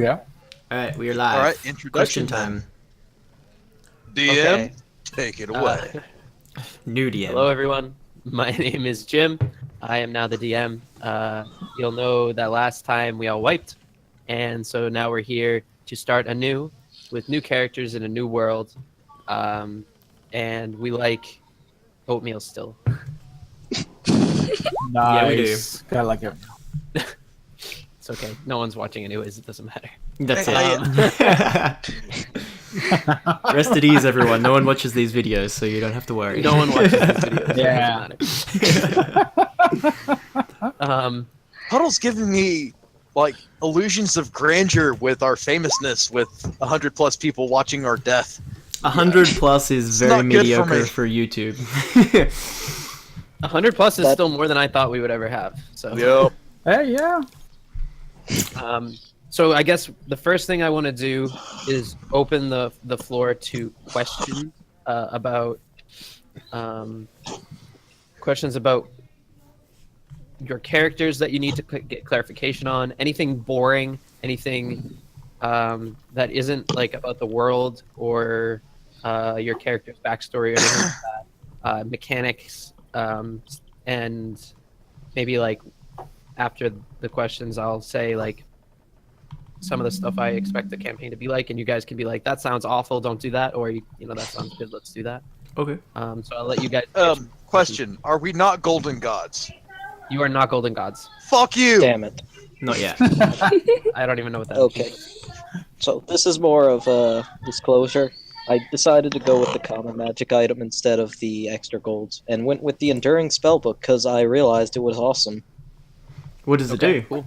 Yeah. All right, we are live. All right, Question introduction time. DM, Okay. take it away. New DM. Hello, everyone. My name is Jim. I am now the DM. You'll know that last time we all wiped, and so now we're here to start anew with new characters in a new world. And we like oatmeal still. Nice. Yeah, we do. Gotta like it. It's okay. No one's watching anyways. It doesn't matter. That's Hey, it. Rest at ease, everyone. No one watches these videos, so you don't have to worry. No one watches these videos. Yeah. It doesn't matter. Huddle's giving me like illusions of grandeur with our famousness, with 100+ people watching our death. 100 plus is It's very not good for mediocre me. for YouTube. 100 plus is still more than I thought we would ever have. So. Yep. Hey, yeah. So I guess the first thing I want to do is open the floor to questions about your characters that you need to get clarification on. Anything boring, anything that isn't like about the world or your character's backstory or anything like that. Mechanics, and maybe like after the questions, I'll say like some of the stuff I expect the campaign to be like, and you guys can be like, "That sounds awful, don't do that," or you know, "That sounds good, let's do that." Okay. So I'll let you guys. Question: Are we not golden gods? You are not golden gods. Fuck you! Damn it. Not yet. I don't even know what that Okay. means. So this is more of a disclosure. I decided to go with the common magic item instead of the extra golds, and went with the enduring spellbook because I realized it was awesome. What does it do? Cool.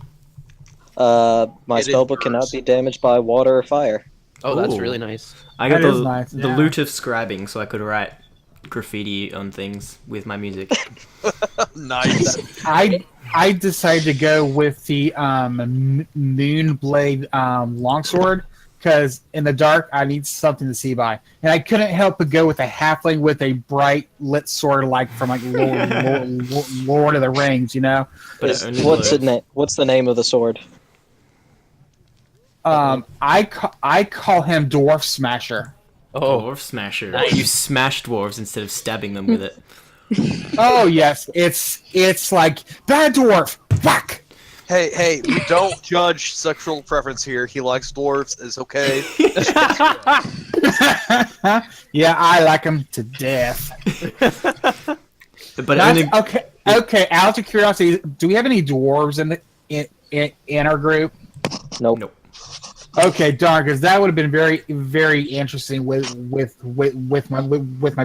My It spellbook cannot endures. be damaged by water or fire. Oh, that's Ooh. really nice. I got That is the, nice, the yeah. loot of scribing, so I could write graffiti on things with my music. Nice. I decided to go with the Moonblade longsword because in the dark I need something to see by, and I couldn't help but go with a halfling with a bright lit sword like from like Lord of the Rings, you know. But it only What's glows. What's the name of the sword? I call him Dwarf Smasher. Oh, Dwarf Smasher. Nice. You smash dwarves instead of stabbing them with it. Oh yes, it's like bad dwarf whack. Hey, we don't judge sexual preference here. He likes dwarves. It's okay. Yeah, I like him to death. But Not- only, okay. Out of curiosity, do we have any dwarves in our group? Nope. Nope. Okay, darn, because that would have been very, very interesting with my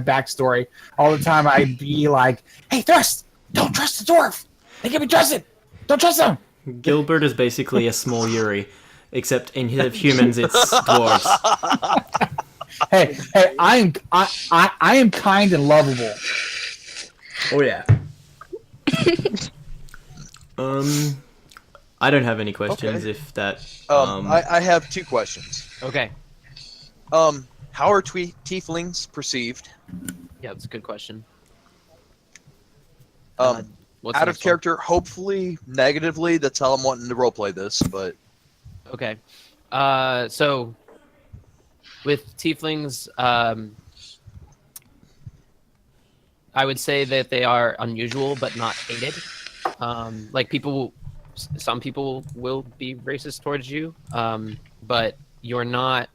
backstory. All the time I'd be like, "Hey, Thrust, don't trust the dwarf. They can be trusted. Don't trust them." Gilbert is basically a small Yuri, except instead of humans, it's dwarves. Hey, I am kind and lovable. Oh yeah. I don't have any questions. Okay. If that. I have two questions. okay. How are tieflings perceived? Yeah, that's a good question. Out What's the of next one? character, hopefully negatively. That's how I'm wanting to roleplay this, but Okay. So with tieflings, I would say that they are unusual but not hated. Like some people will be racist towards you, but you're not.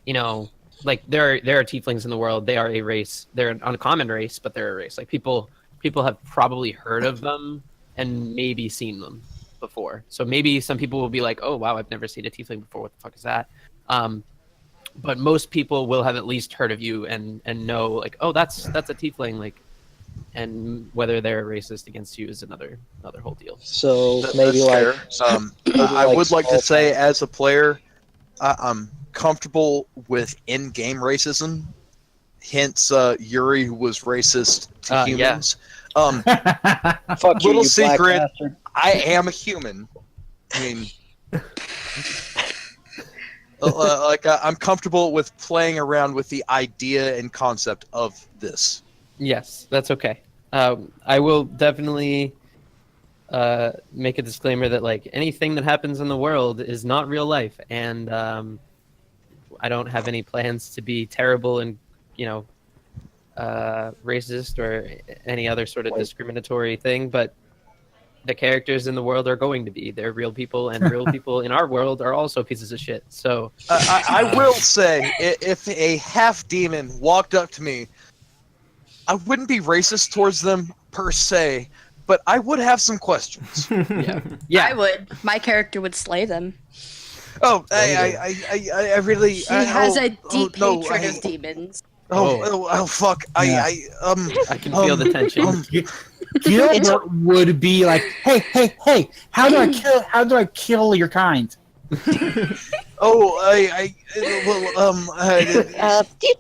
You know, like there are tieflings in the world. They are a race. They're an uncommon race, but they're a race. Like people have probably heard of them and maybe seen them before. So maybe some people will be like, "Oh wow, I've never seen a tiefling before. What the fuck is that?" But most people will have at least heard of you and know like, "Oh, that's a tiefling." Like, and whether they're racist against you is another whole deal. So that's maybe like fair. I would like to small say, town. as a player, I'm comfortable with in-game racism. Hence, Yuri was racist to Yeah. humans. Fuck you, little you secret. black bastard. I am a human. I mean, I'm comfortable with playing around with the idea and concept of this. Yes, that's okay. I will definitely make a disclaimer that like anything that happens in the world is not real life, and I don't have any plans to be terrible and racist or any other sort of discriminatory thing. But the characters in the world are going to be. They're real people, and real people in our world are also pieces of shit. So I will say, if a half demon walked up to me, I wouldn't be racist towards them per se, but I would have some questions. yeah. I would. My character would slay them. Oh, I really. He has a deep no, hatred of demons. Fuck! Yeah. I can feel the tension. Gilbert would be like, hey, how do I kill your kind?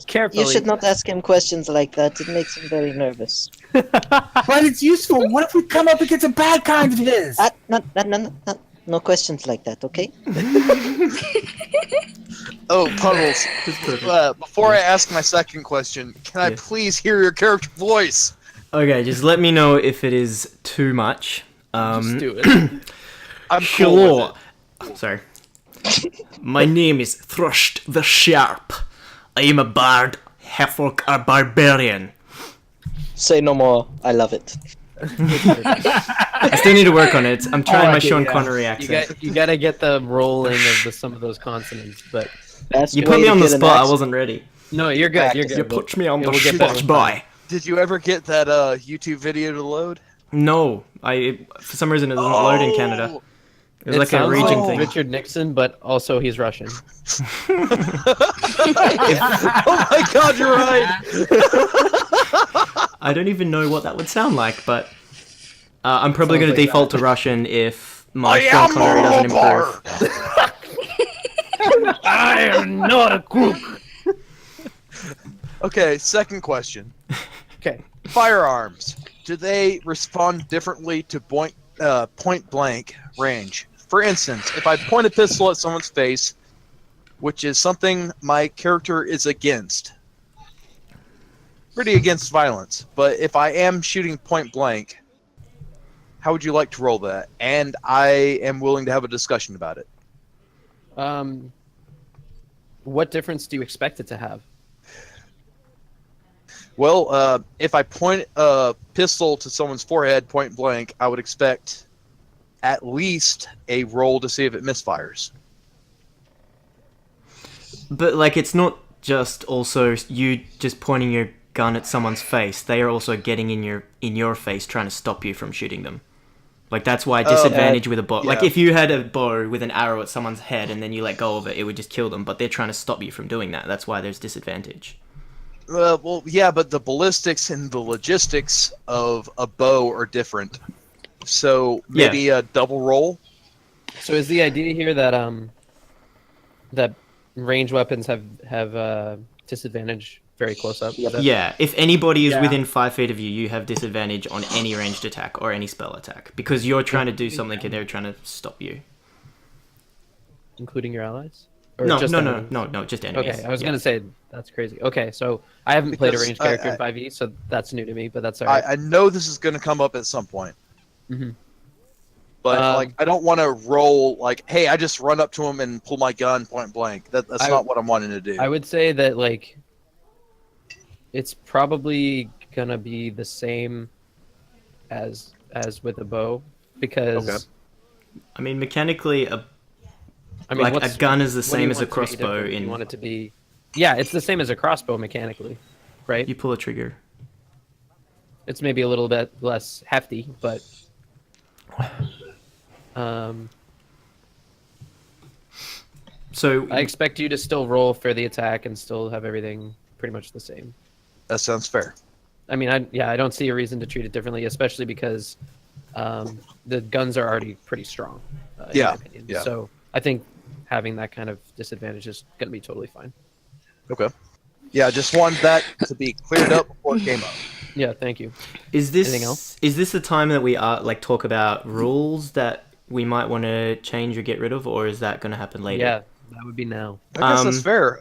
Carefully. You should not ask him questions like that. It makes him very nervous. But it's useful. What if we come up against a bad kind of his? No questions like that, okay? Oh, Puddles. Before I ask my second question, can I please hear your character voice? Okay, just let me know if it is too much. Just do it. I'm cool with Hello. Sorry. My name is Thrust the Sharp. I am a bard, half-orc, a barbarian. Say no more. I love it. I still need to work on it. I'm trying my Sean Connery accent. You gotta get the rolling of some of those consonants, but Best You way put me to on the get an spot. I accent- wasn't ready. no, you're good. You're You good. You put me on the we'll get better spot, with boy. Did you ever get that YouTube video to load? No, for some reason it doesn't load in Canada. It was like a sounds region like thing. Richard Nixon, but also he's Russian. Oh my god, you're right! I don't even know what that would sound like, but I'm probably going to default to Russian if my Sean Connery doesn't improve. I am not a crook. Okay, second question. Okay. Firearms. Do they respond differently to point blank range? For instance, if I point a pistol at someone's face, which is something my character is against, pretty against violence, but if I am shooting point blank, how would you like to roll that? And I am willing to have a discussion about it. What difference do you expect it to have? Well, if I point a pistol to someone's forehead point blank, I would expect at least a roll to see if it misfires. But like, it's not just also you just pointing your gun at someone's face. They are also getting in your face, trying to stop you from shooting them. Like, that's why disadvantage with a bow. yeah. Like, if you had a bow with an arrow at someone's head and then you let go of it, it would just kill them. But they're trying to stop you from doing that. That's why there's disadvantage. Well, yeah, but the ballistics and the logistics of a bow are different. So maybe a double roll. So is the idea here that that ranged weapons have disadvantage very close up? Is that- Yeah, if anybody is Yeah. within 5 feet of you, you have disadvantage on any ranged attack or any spell attack. Because you're trying to do something and they're trying to stop you. including your allies? Or No, just no, enemies? just enemies. Okay, I was Yeah. gonna say that's crazy. Okay, so I haven't played a Because ranged character I- in 5e, so that's new to me, but that's alright. I know this is going to come up at some point. Mhm. But Um, like, I don't want to roll like, hey, I just run up to him and pull my gun point blank. That's I- not what I'm wanting to do. I would say that like it's probably gonna be the same as with a bow because Okay. I mean, mechanically, I mean, like, what's- a gun is the what do you same as a want it to be crossbow different? in- You want it to be, yeah, it's the same as a crossbow mechanically, right? you pull a trigger. It's maybe a little bit less hefty, but So I expect you to still roll for the attack and still have everything pretty much the same. That sounds fair. I mean, I don't see a reason to treat it differently, especially because the guns are already pretty strong. In Yeah, my opinion. yeah. So I think having that kind of disadvantage is going to be totally fine. Okay. Yeah, just wanted that to be cleared up before it came up. Yeah, thank you. is this Anything else? is this the time that we are like talk about rules that we might want to change or get rid of, or is that going to happen later? Yeah, that would be now. I guess that's fair.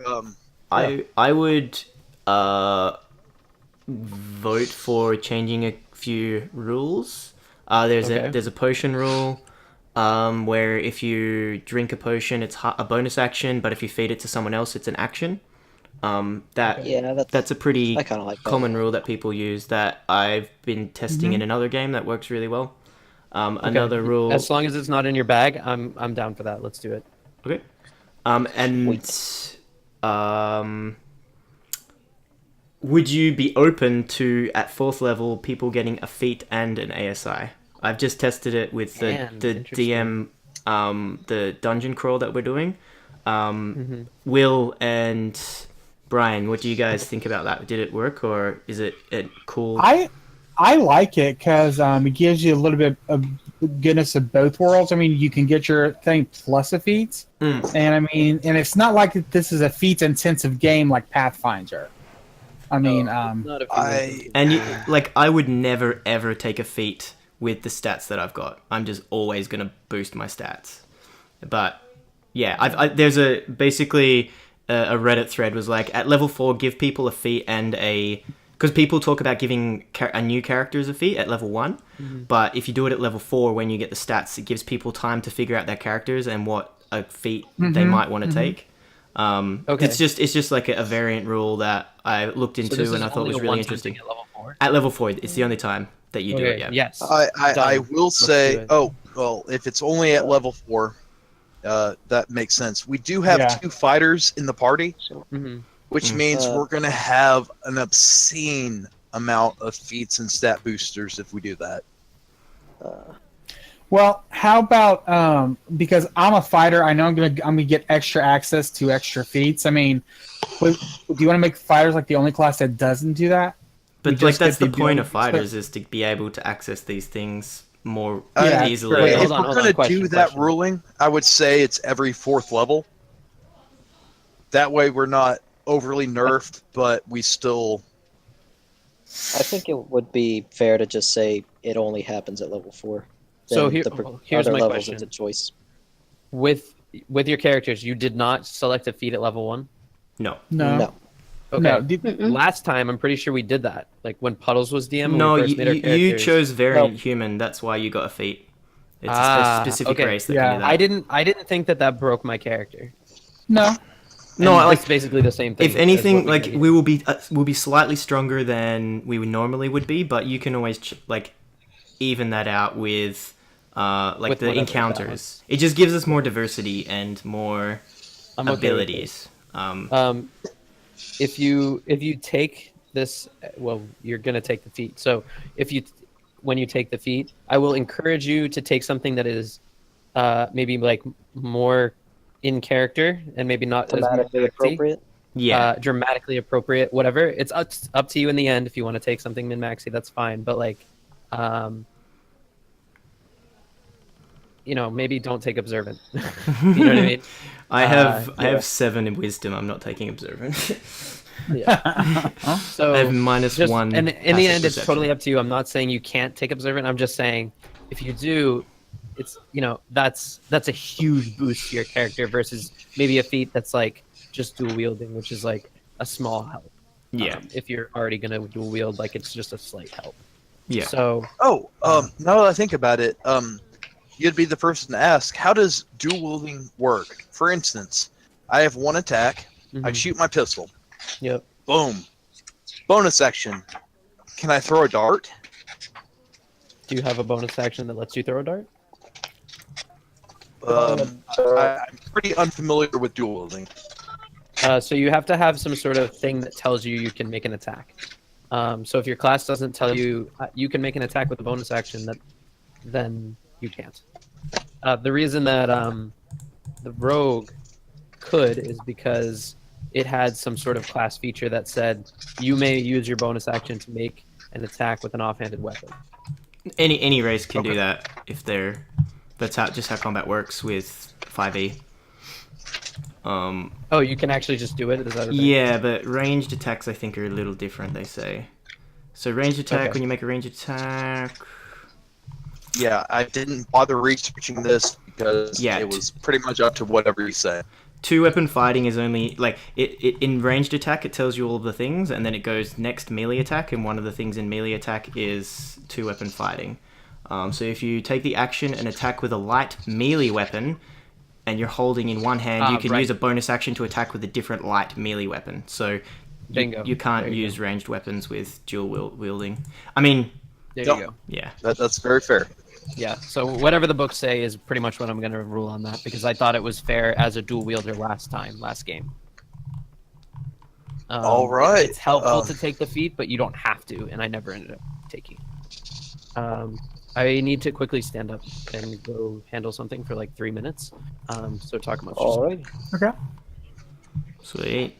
I would vote for changing a few rules. Okay. There's a potion rule, where if you drink a potion, it's a bonus action, but if you feed it to someone else, it's an action. Yeah, That's a pretty I kind of like that. common rule that people use that I've been testing in another game that works really well. Another rule. As long as it's not in your bag, I'm down for that. Let's do it. Okay. And would you be open to, at 4th level, people getting a feat and an ASI? I've just tested it with the DM, the dungeon crawl that we're doing. Will and Brian, what do you guys think about that? Did it work, or is it cool? I like it because it gives you a little bit of goodness of both worlds. I mean, you can get your thing plus a feat, and I mean, and it's not like this is a feat intensive game like Pathfinder. I mean, Not if I would never ever take a feat with the stats that I've got. I'm just always gonna boost my stats. But yeah, there's basically a Reddit thread was like, at level 4, give people a feat and because people talk about giving a new characters a feat at level 1, but if you do it at level 4, when you get the stats, it gives people time to figure out their characters and what a feat they might want to take. Okay. It's just like a variant rule that I looked into this and is I thought only was a really one-time interesting. thing at level 4? At level 4, it's the only time that you do it. Yeah. Yes. I Done. will do say, it. if it's only at level 4, that makes sense. We do have 2 fighters in the party, Mhm. which means we're going to have an obscene amount of feats and stat boosters if we do that. well, how about because I'm a fighter, I know I'm gonna get extra access to extra feats. I mean, do you want to make fighters like the only class that doesn't do that? But You like just that's get the the point ability- of fighters, is to be able to access these things more Yeah, easily. sure. Wait, If hold on, we're hold on. going to Question, do that question. ruling, I would say it's every 4th level. That way we're not overly nerfed, but we still... I think it would be fair to just say it only happens at level 4. So Then here's other my levels question. it's a choice. With your characters, you did not select a feat at level 1? No. No. Okay. No. Last time, I'm pretty sure we did that. Like when Puddles was DM. When No, we first made our you characters. chose variant human. That's why you got a feat. It's a specific okay. race that Yeah. can do that. I didn't think that broke my character. No. No, And like it's basically the same thing. if as anything, what we like did here. we'll be slightly stronger than we would normally would be, but you can always even that out with With the whatever that encounters. It just gives us more diversity and more I'm okay with abilities. If you take this, well, you're gonna take the feat. So when you take the feat, I will encourage you to take something that is maybe like more in character and maybe not Thematically as appropriate. Yeah. dramatically appropriate, whatever. It's up to you in the end. If you want to take something min-maxy, that's fine. But maybe don't take observant. You know what I mean? I have 7 in wisdom. I'm not taking observant. Yeah. So I have -1. And in the passive end, it's perception. totally up to you. I'm not saying you can't take observant. I'm just saying if you do, it's that's a huge boost to your character versus maybe a feat that's like just dual wielding, which is like a small help. Yeah. If you're already gonna dual wield, like it's just a slight help. Yeah. So now that I think about it, you'd be the person to ask, how does dual wielding work? For instance, I have 1 attack, I Mhm. shoot my pistol, Yep. boom. Bonus action. Can I throw a dart? Do you have a bonus action that lets you throw a dart? I'm pretty unfamiliar with dual wielding. So you have to have some sort of thing that tells you can make an attack. So if your class doesn't tell you you can make an attack with a bonus action, then you can't. The reason that the rogue could is because it had some sort of class feature that said you may use your bonus action to make an attack with an offhanded weapon. Any race can do that if they're. That's just how combat works with 5e. Oh, you can actually just do it? Is that a thing? Yeah, but ranged attacks I think are a little different, they say. So ranged attack, Okay. when you make a ranged attack... Yeah, I didn't bother researching this because Yeah, it was pretty much up to whatever you say. 2-weapon fighting is only... in ranged attack, it tells you all of the things, and then it goes next melee attack, and one of the things in melee attack is 2-weapon fighting. So if you take the action and attack with a light melee weapon, and you're holding in one hand, you can right. use a bonus action to attack with a different light melee weapon. So Bingo. you can't There you use ranged weapons with dual wielding. I mean, There Yep. you go. yeah. That's very fair. Yeah. So whatever the books say is pretty much what I'm going to rule on that because I thought it was fair as a dual wielder last game. All right. It's helpful to take the feat, but you don't have to, and I never ended up taking it. I need to quickly stand up and go handle something for like 3 minutes. So talk amongst yourselves. Alright. Okay. Sweet.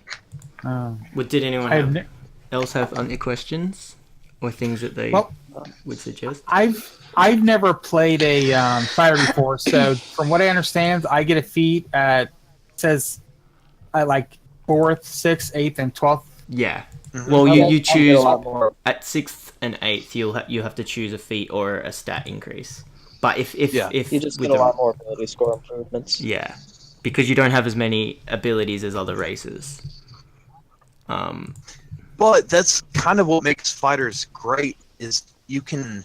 Um, Did anyone I've ne- else have any questions or things that they Well, would suggest? I've never played a fighter before, so from what I understand, I get a feat at says like 4th, 6th, 8th, and 12th. Yeah. Mhm. Well, you I'll get choose a lot more. at 6th and 8th. You have to choose a feat or a stat increase. But if Yeah. You just with get a the- lot more ability score improvements. yeah, because you don't have as many abilities as other races. But that's kind of what makes fighters great. Is you can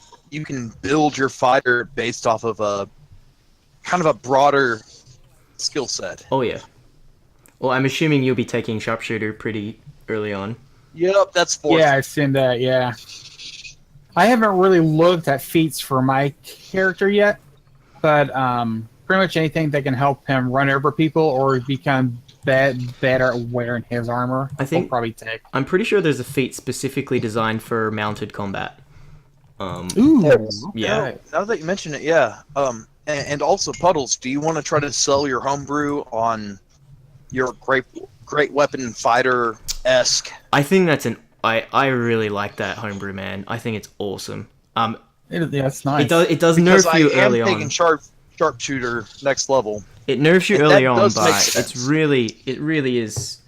build your fighter based off of a kind of a broader skill set. Oh yeah. Well, I'm assuming you'll be taking sharpshooter pretty early on. Yep, that's 4th. Yeah, I've seen that. Yeah, I haven't really looked at feats for my character yet, but pretty much anything that can help him run over people or become better at wearing his armor, I think- will probably take. I'm pretty sure there's a feat specifically designed for mounted combat. Ooh, There it is. Yeah. Now that you mention it, yeah. And also, Puddles, do you want to try to sell your homebrew on your great weapon fighter esque? I think that's I really like that homebrew, man. I think it's awesome. yeah, it's nice. It does Because nerf I you am early taking on. sharpshooter next level. It nerfs you And early that on, does make but sense. it really is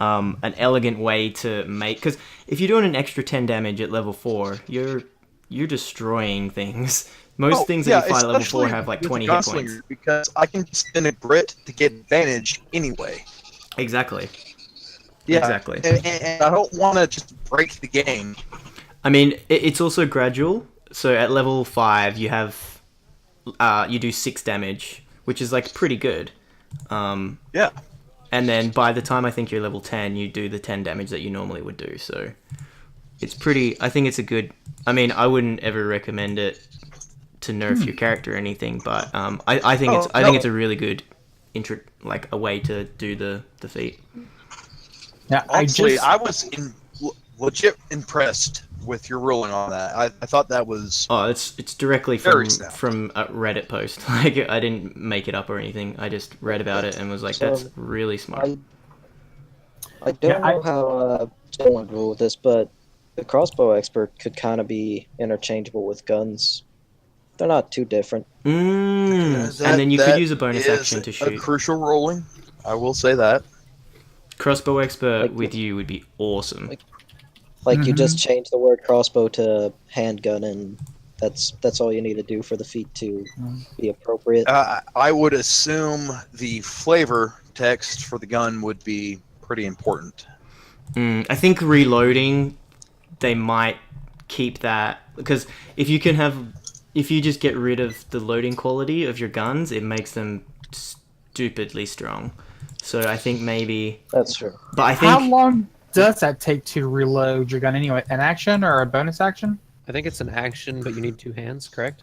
an elegant way to make. Because if you're doing an extra 10 damage at level 4, you're destroying things. Most things that you fight at level 4 have like with 20 the hit gunslinger, points. Because I can spin a grit to get advantage anyway. Exactly. Yeah, Exactly. And I don't want to just break the game. I mean, it's also gradual. So at level 5, you have you do 6 damage, which is like pretty good. Yeah. And then by the time I think you're level 10, you do the 10 damage that you normally would do. So it's pretty. I think it's a good. I mean, I wouldn't ever recommend it to nerf your character or anything, but I think I think it's a really good a way to do the feat. Yeah, Honestly, I was legit impressed with your ruling on that. I thought that was Oh, it's directly Very from sound. a Reddit post. Like I didn't make it up or anything. I just read about it and was like, So, that's really smart. I don't Yeah, know how someone would rule with this, but the crossbow expert could kind of be interchangeable with guns. They're not too different. And then you could use a bonus action to A shoot. crucial ruling. I will say that. Crossbow expert Like- with you would be awesome. Like you just change the word crossbow to handgun, and that's all you need to do for the feat to be appropriate. I would assume the flavor text for the gun would be pretty important. I think reloading, they might keep that because if you just get rid of the loading quality of your guns, it makes them stupidly strong. So I think maybe, That's true. but I How think long does that take to reload your gun anyway? An action or a bonus action? I think it's an action, but you need 2 hands, correct?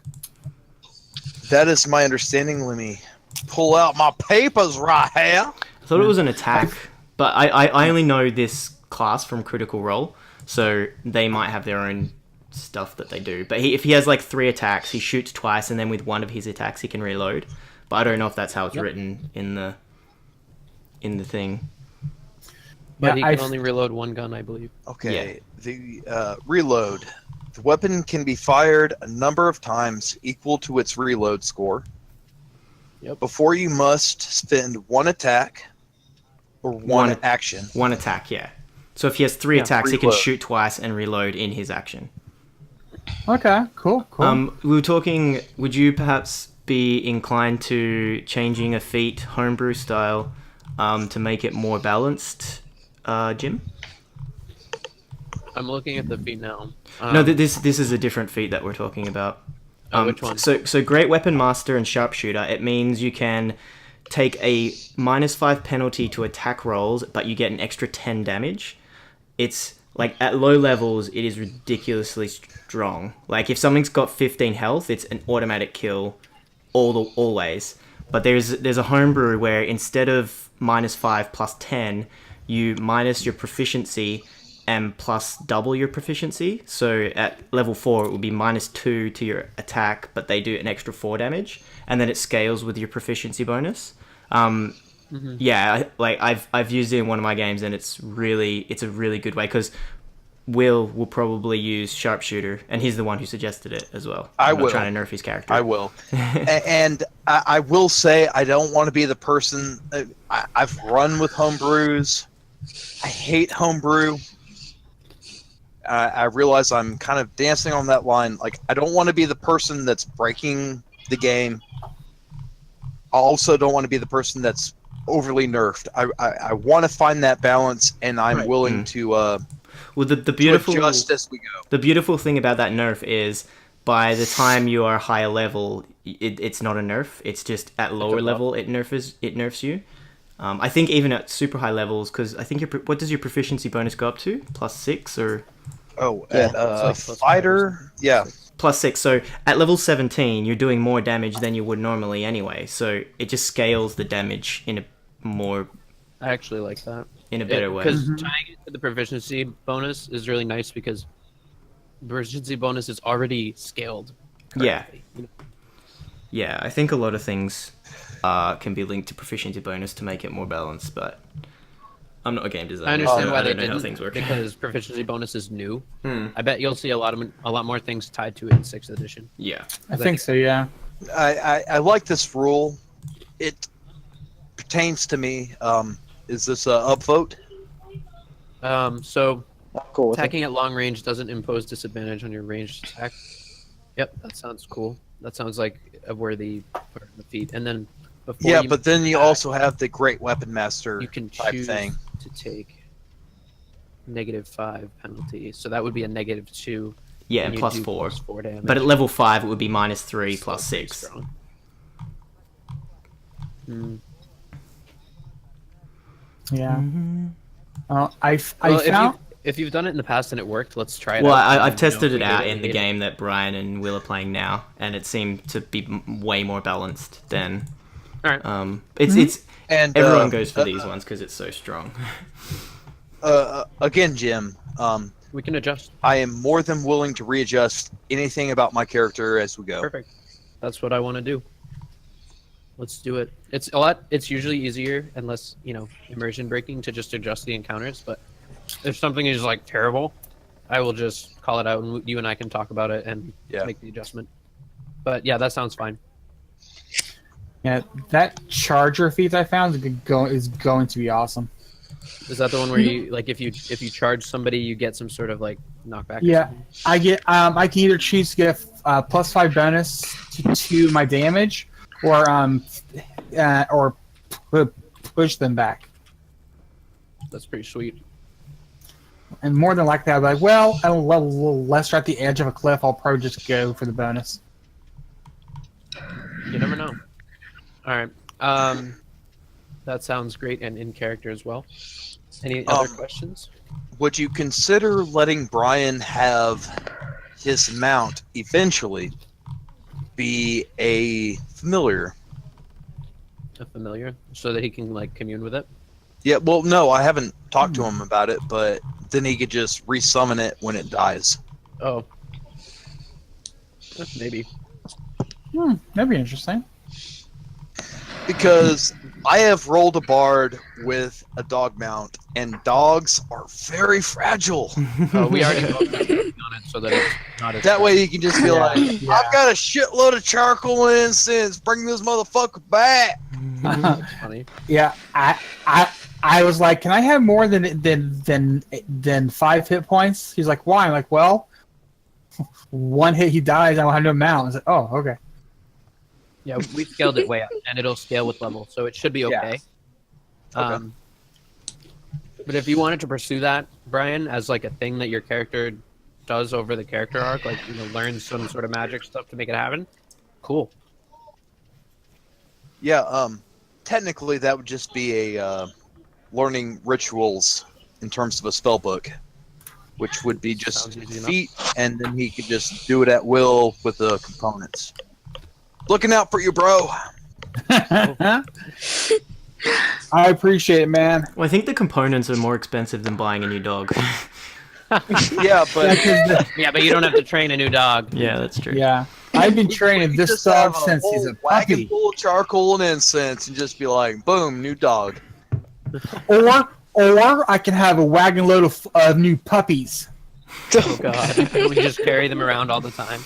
That is my understanding. Let me pull out my papers right here. I thought it was an attack, but I only know this class from Critical Role, so they might have their own stuff that they do. But if he has like 3 attacks, he shoots twice, and then with one of his attacks he can reload. But I don't know if that's how it's written in the thing. But he Yeah, can only reload 1 gun, I believe. Okay. The reload. The weapon can be fired a number of times equal to its reload score. Yep. Before you must spend 1 attack or one action. One attack, yeah. So if he has 3 attacks, he can reload. shoot twice and reload in his action. Okay, cool. We were talking. Would you perhaps be inclined to changing a feat homebrew style to make it more balanced, Jim? I'm looking at the feat now. No, this is a different feat that we're talking about. Which one? So Great Weapon Master and Sharpshooter, it means you can take a -5 penalty to attack rolls, but you get an extra 10 damage. It's like at low levels, it is ridiculously strong. Like if something's got 15 health, it's an automatic kill, always. But there's a homebrew where instead of -5 plus 10, you minus your proficiency and plus double your proficiency. So at level 4, it would be -2 to your attack, but they do an extra 4 damage, and then it scales with your proficiency bonus. Yeah, I've used it in one of my games, and it's a really good way because Will probably use Sharpshooter, and he's the one who suggested it as well. I I'm not will. trying to nerf his character. I will. And I will say I don't want to be the person. I've run with homebrews. I hate homebrew. I realize I'm kind of dancing on that line. Like, I don't want to be the person that's breaking the game. I also don't want to be the person that's overly nerfed. I want to find that balance, and I'm willing to Well, the beautiful adjust as we go. The beautiful thing about that nerf is by the time you are higher level, it's not a nerf. It's just at lower level it nerfs you. I think even at super high levels, because I think what does your proficiency bonus go up to? +6 or? Oh, Yeah. at fighter, yeah. +6. So at level 17, you're doing more damage than you would normally anyway. So it just scales the damage in a I actually like that. in a better way. Because tying it to the proficiency bonus is really nice because the proficiency bonus is already scaled. Yeah. correctly, you know? Yeah, I think a lot of things can be linked to proficiency bonus to make it more balanced, but I'm not a game designer. I understand so why I they don't know how didn't things work. because proficiency bonus is new. I bet you'll see a lot more things tied to it in 6th edition. Yeah. I think so. Yeah. I like this rule. It pertains to me. Is this a upvote? So Cool with it. attacking at long range doesn't impose disadvantage on your ranged attack. Yep, that sounds cool. That sounds like a worthy part of the feat. And then before Yeah, you but then you attack, also have the Great Weapon Master you can type choose thing. to take -5 penalty. So that would be a -2. Yeah, and and you plus do 4. +4 damage. But at level 5, it would be -3 plus Still pretty 6. strong. Yeah. I Well, found. if you've done it in the past and it worked, let's try it Well, out. I've and tested know it if we out hate in the it. game that Brian and Will are playing now, and it seemed to be way more balanced than. Alright. It's And everyone goes for these ones because it's so strong. Again, Jim. We can adjust. I am more than willing to readjust anything about my character as we go. Perfect. That's what I want to do. Let's do it. It's usually easier and less, immersion breaking to just adjust the encounters. But if something is like terrible, I will just call it out, and you and I can talk about it and Yeah. make the adjustment. But yeah, that sounds fine. Yeah, that charger feat I found is going to be awesome. Is that the one where you like if you charge somebody, you get some sort of like knockback? or Yeah, something? I get. I can either choose to get +5 bonus to my damage, or push them back. That's pretty sweet. And more than likely, I'll be like, well, unless you're at the edge of a cliff, I'll probably just go for the bonus. You never know. All right. That sounds great and in character as well. Any other questions? Would you consider letting Brian have his mount eventually be a familiar? A familiar, so that he can like commune with it. Yeah, well, no, I haven't talked to him about it, but then he could just resummon it when it dies. Oh, maybe. That'd be interesting. Because I have rolled a bard with a dog mount, and dogs are very fragile. We already worked on it so that it's not as That way you can just be like, Yeah. I've got a shitload of charcoal and incense, bring this motherfucker back. That's funny. Yeah, I was like, can I have more than 5 hit points? He's like, why? I'm like, well, one hit he dies, I will have no mount. I was like, oh, okay. Yeah, we scaled it way up, and it'll scale with level, so it should be okay. Okay. But if you wanted to pursue that, Brian, as like a thing that your character does over the character arc, like learns some sort of magic stuff to make it happen. Cool. Yeah, technically that would just be a learning rituals in terms of a spell book, which would be just Sounds easy enough. feat, and then he could just do it at will with the components. Looking out for you, bro. I appreciate it, man. Well, I think the components are more expensive than buying a new dog. Yeah, but Yeah, but you don't have to train a new dog. Yeah, that's true. Yeah, I've been training you this just dog have since he's whole a wagon puppy. full of charcoal and incense, and just be like, boom, new dog. Or I can have a wagon load of new puppies. Oh god, we just carry them around all the time.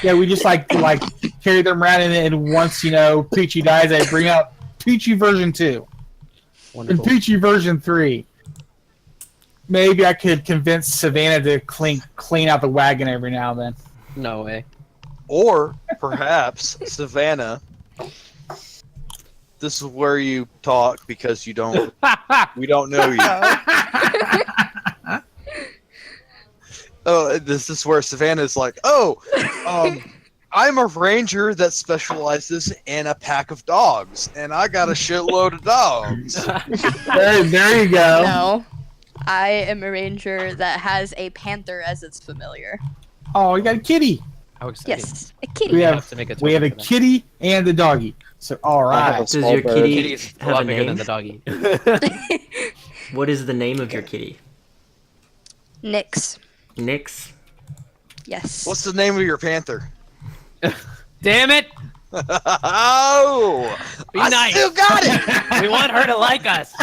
Yeah, we just like carry them around, and once Peachy dies, I bring out Peachy version 2 and Wonderful. Peachy version 3. Maybe I could convince Savannah to clean out the wagon every now and then. No way. Or perhaps Savannah. This is where you talk because we don't know you. Oh, this is where Savannah's like, I'm a ranger that specializes in a pack of dogs, and I got a shitload of dogs. There you go. No, I am a ranger that has a panther as its familiar. Oh, you got a kitty. How exciting. Yes, a We kitty. have to make a we have a token for that. kitty and a doggy. So all I have right. a Does small your bird. kitty Kitty is a have a lot bigger than name? the doggy. What is the name of your kitty? Nix. Nix? Yes. What's the name of your panther? Damn it! Oh, Be I nice. still got it. We want her to like us.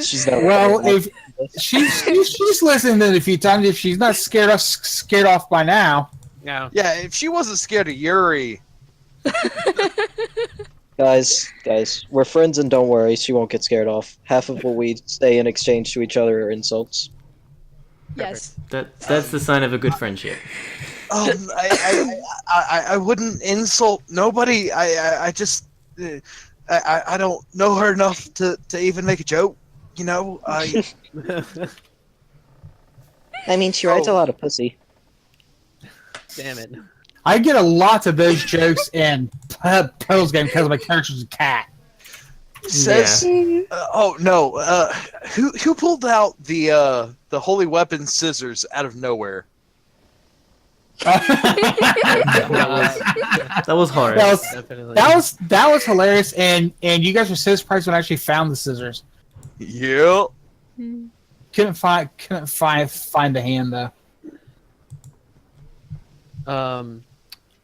She's not. Well, if she's listened to it a few times, if she's not scared off by now. Yeah. Yeah, if she wasn't scared of Yuri, Guys, we're friends, and don't worry, she won't get scared off. Half of what we say in exchange to each other are insults. Yes. That's the sign of a good friendship. I wouldn't insult nobody. I just I don't know her enough to even make a joke. I mean, she writes a lot of pussy. Damn it. I get a lot of those jokes in Puzzle Game because my character's a cat. Says, oh no, who pulled out the holy weapon scissors out of nowhere? That was hard. Definitely. That was hilarious, and you guys were so surprised when I actually found the scissors. Yep. Couldn't find the hand though.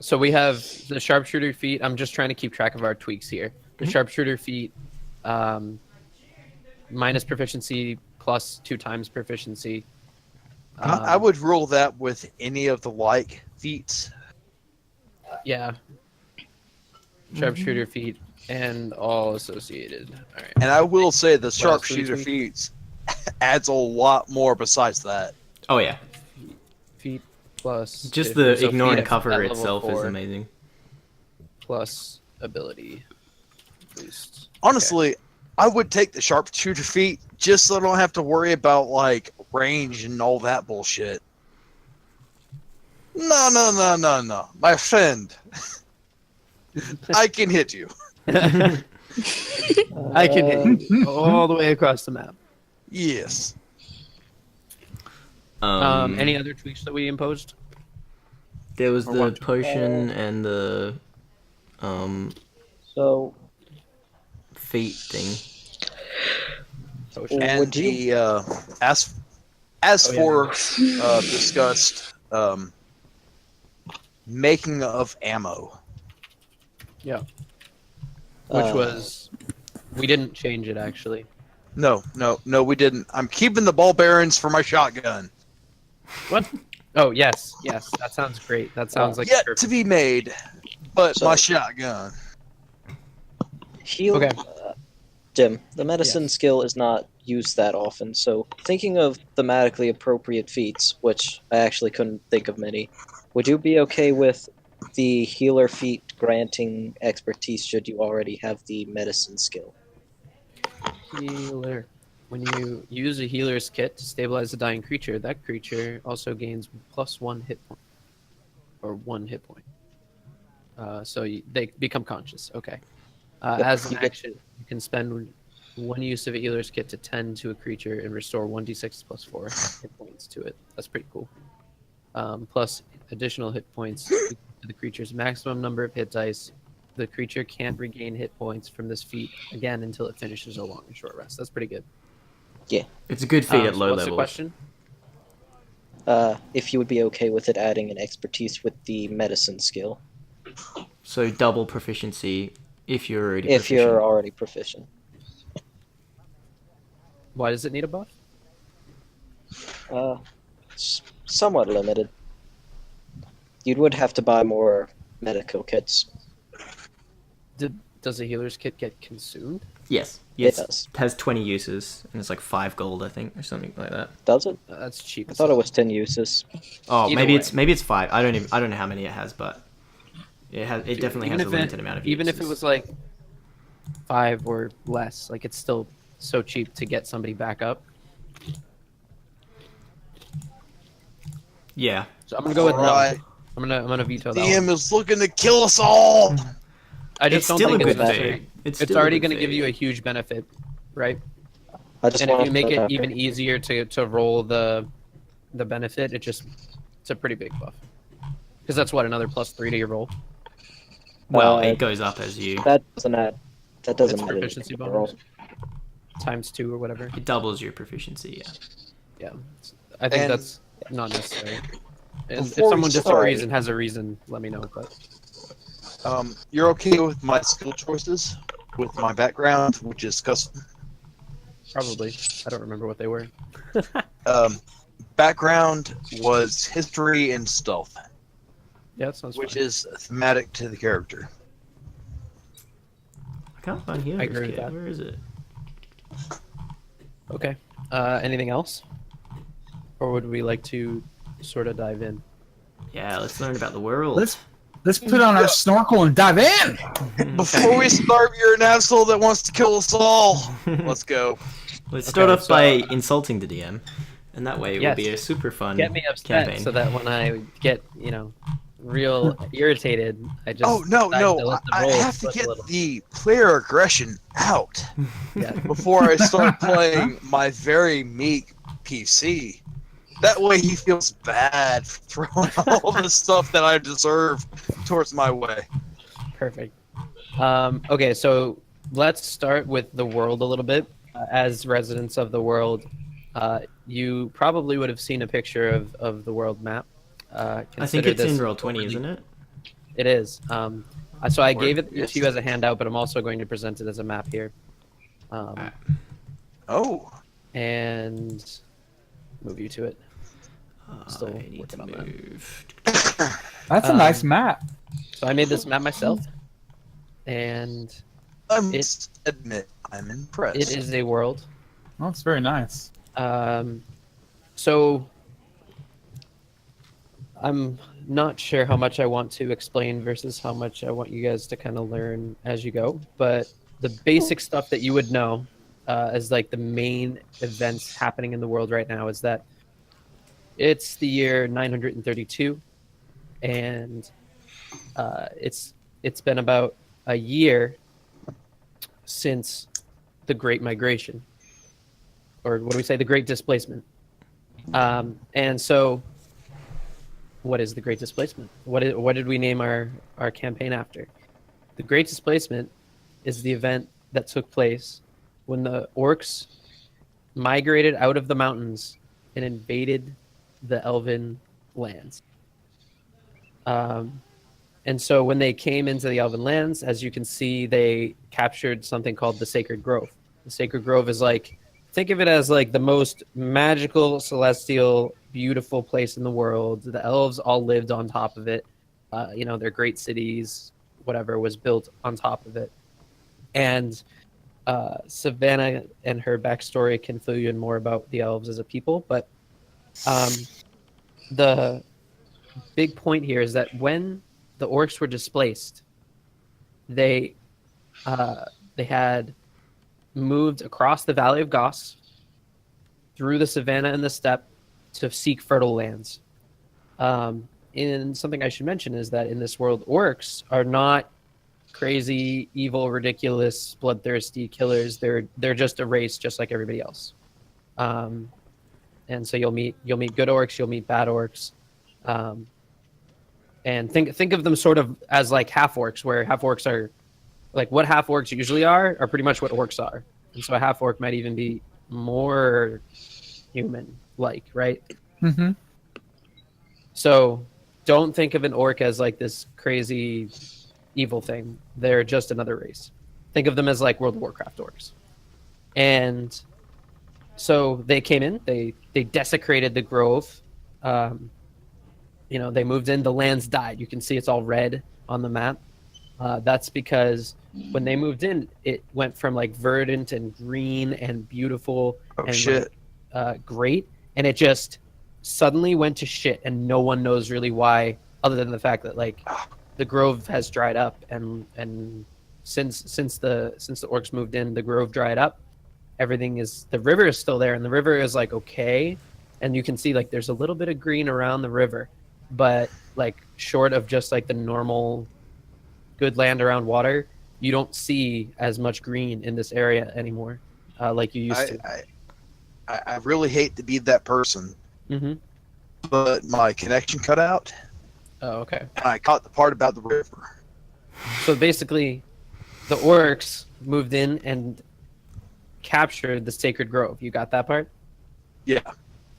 So we have the sharpshooter feat. I'm just trying to keep track of our tweaks here. The sharpshooter feat, minus proficiency plus 2 times proficiency. I would rule that with any of the like feats. Yeah. Sharpshooter feat and all associated. All right. And I will say the else do sharpshooter we feats adds a lot more besides that. Oh yeah. Feat plus. Just so the ignoring feat at cover level itself is 4 amazing. Plus ability boost. Honestly, I would take the sharpshooter feat just so I don't have to worry about like range and all that bullshit. No, my friend. I can hit you. I can hit you all the way across the map. Yes. Any other tweaks that we imposed? There was or the one- potion and the So, feet thing. Potion. And would you? the as Oh, yeah. for discussed making of ammo. Yeah. Which Uh, was, we didn't change it actually. No, we didn't. I'm keeping the ball bearings for my shotgun. What? Oh yes, that sounds great. That sounds like Yet perfect. to be made, but So- my shotgun. Heal. Okay. Jim, the medicine skill is not used that often, so thinking of thematically appropriate feats, which I actually couldn't think of many, would you be okay with the healer feat granting expertise should you already have the medicine skill? Healer. When you use a healer's kit to stabilize a dying creature, that creature also gains +1 hit point, or 1 hit point. They become conscious. Okay. Yep, As an you get- action, you can spend 1 use of a healer's kit to tend to a creature and restore 1d6 +4 hit points to it. That's pretty cool. Plus additional hit points to the creature's maximum number of hit dice. The creature can't regain hit points from this feat again until it finishes a long and short rest. That's pretty good. It's a good feat at So low what's the levels. question? If you would be okay with it adding an expertise with the medicine skill, So double proficiency if you're already if proficient. you're already proficient. Why does it need a buff? Somewhat limited. You would have to buy more medical kits. Does a healer's kit get consumed? Yes. It Yes. does. It has 20 uses, and it's like 5 gold, I think, or something like that. Does it? That's cheap. I thought it was 10 uses. Oh, Either maybe way. it's 5. I don't know how many it has, but it definitely has a limited amount of uses. Even if it was like 5 or less, like it's still so cheap to get somebody back up. Yeah. So I'm gonna go with no. Alright. I'm gonna veto that one. DM is looking to kill us all. I It's just don't still think a it's good necessary. thing. It's still a already good going to give thing. you a huge benefit, right? I just And if wanted you make to it know. even easier to roll the benefit, it's a pretty big buff. Because that's what, another +3 to your roll. Well, Uh, it goes up as you. That doesn't add. That doesn't It's matter. proficiency bonus. ×2 or whatever. It doubles your proficiency. Yeah. Yeah. I think And- that's not necessary. And if Before we someone disagrees start- and has a reason, let me know. But You're okay with my skill choices, with my background, which is custom. probably. I don't remember what they were. Background was history and stealth, Yeah, that sounds which fine. is thematic to the character. I can't find here. I agree with that. Where is it? Okay. Anything else? Or would we like to sort of dive in? Yeah, let's learn about the world. Let's put on our snorkel and dive in. Before we start, you're an asshole that wants to kill us all. Let's go. Let's start Okay, off so- by insulting the DM, and that way it will Yes. be a super fun Get me upset campaign. so that when I get, real irritated, I just Oh no, decide to no! let the I rolls have to flip a get little. the player aggression out Yeah. before I start playing my very meek PC. That way he feels bad for throwing all the stuff that I deserve towards my way. Perfect. Okay, so let's start with the world a little bit. As residents of the world, you probably would have seen a picture of the world map. I think Consider it's in this Roll20, overly- isn't it? It is. So I gave it Yes. to you as a handout, but I'm also going to present it as a map here. Oh, And move you to it. Still I need working to on that. move. That's a nice map. So I made this map myself, and I must admit I'm impressed. it is a world. Oh, it's very nice. So I'm not sure how much I want to explain versus how much I want you guys to kind of learn as you go, but the basic stuff that you would know as like the main events happening in the world right now is that it's the year 932, and it's been about a year since the Great Migration, or what do we say, the Great Displacement. And so, what is the Great Displacement? What did we name our campaign after? The Great Displacement is the event that took place when the orcs migrated out of the mountains and invaded the elven lands. And so when they came into the elven lands, as you can see, they captured something called the Sacred Grove. The Sacred Grove is like, think of it as like the most magical, celestial, beautiful place in the world. The elves all lived on top of it. Their great cities, whatever, was built on top of it. And Savannah and her backstory can fill you in more about the elves as a people. But the big point here is that when the orcs were displaced, they had moved across the Valley of Goss through the savannah and the steppe to seek fertile lands. And something I should mention is that in this world, orcs are not crazy, evil, ridiculous, bloodthirsty killers. They're just a race, just like everybody else. And so you'll meet good orcs, you'll meet bad orcs, and think of them sort of as like half orcs, where half orcs are like what half orcs usually are pretty much what orcs are, and so a half orc might even be more human like, right? Mm-hmm. So don't think of an orc as like this crazy evil thing. They're just another race. Think of them as like World of Warcraft orcs. And so they came in, they desecrated the grove. They moved in, the lands died. You can see it's all red on the map. That's because when they moved in, it went from like verdant and green and beautiful and shit. Great, and it just suddenly went to shit, and no one knows really why, other than the fact that like the grove has dried up, and since the orcs moved in, the grove dried up. The river is still there, and the river is like okay, and you can see like there's a little bit of green around the river, but like short of just like the normal good land around water, you don't see as much green in this area anymore, like you used to. I really hate to be that person, Mm-hmm. but my connection cut out, Oh, okay. and I caught the part about the river. So basically, the orcs moved in and captured the sacred grove. You got that part? Yeah.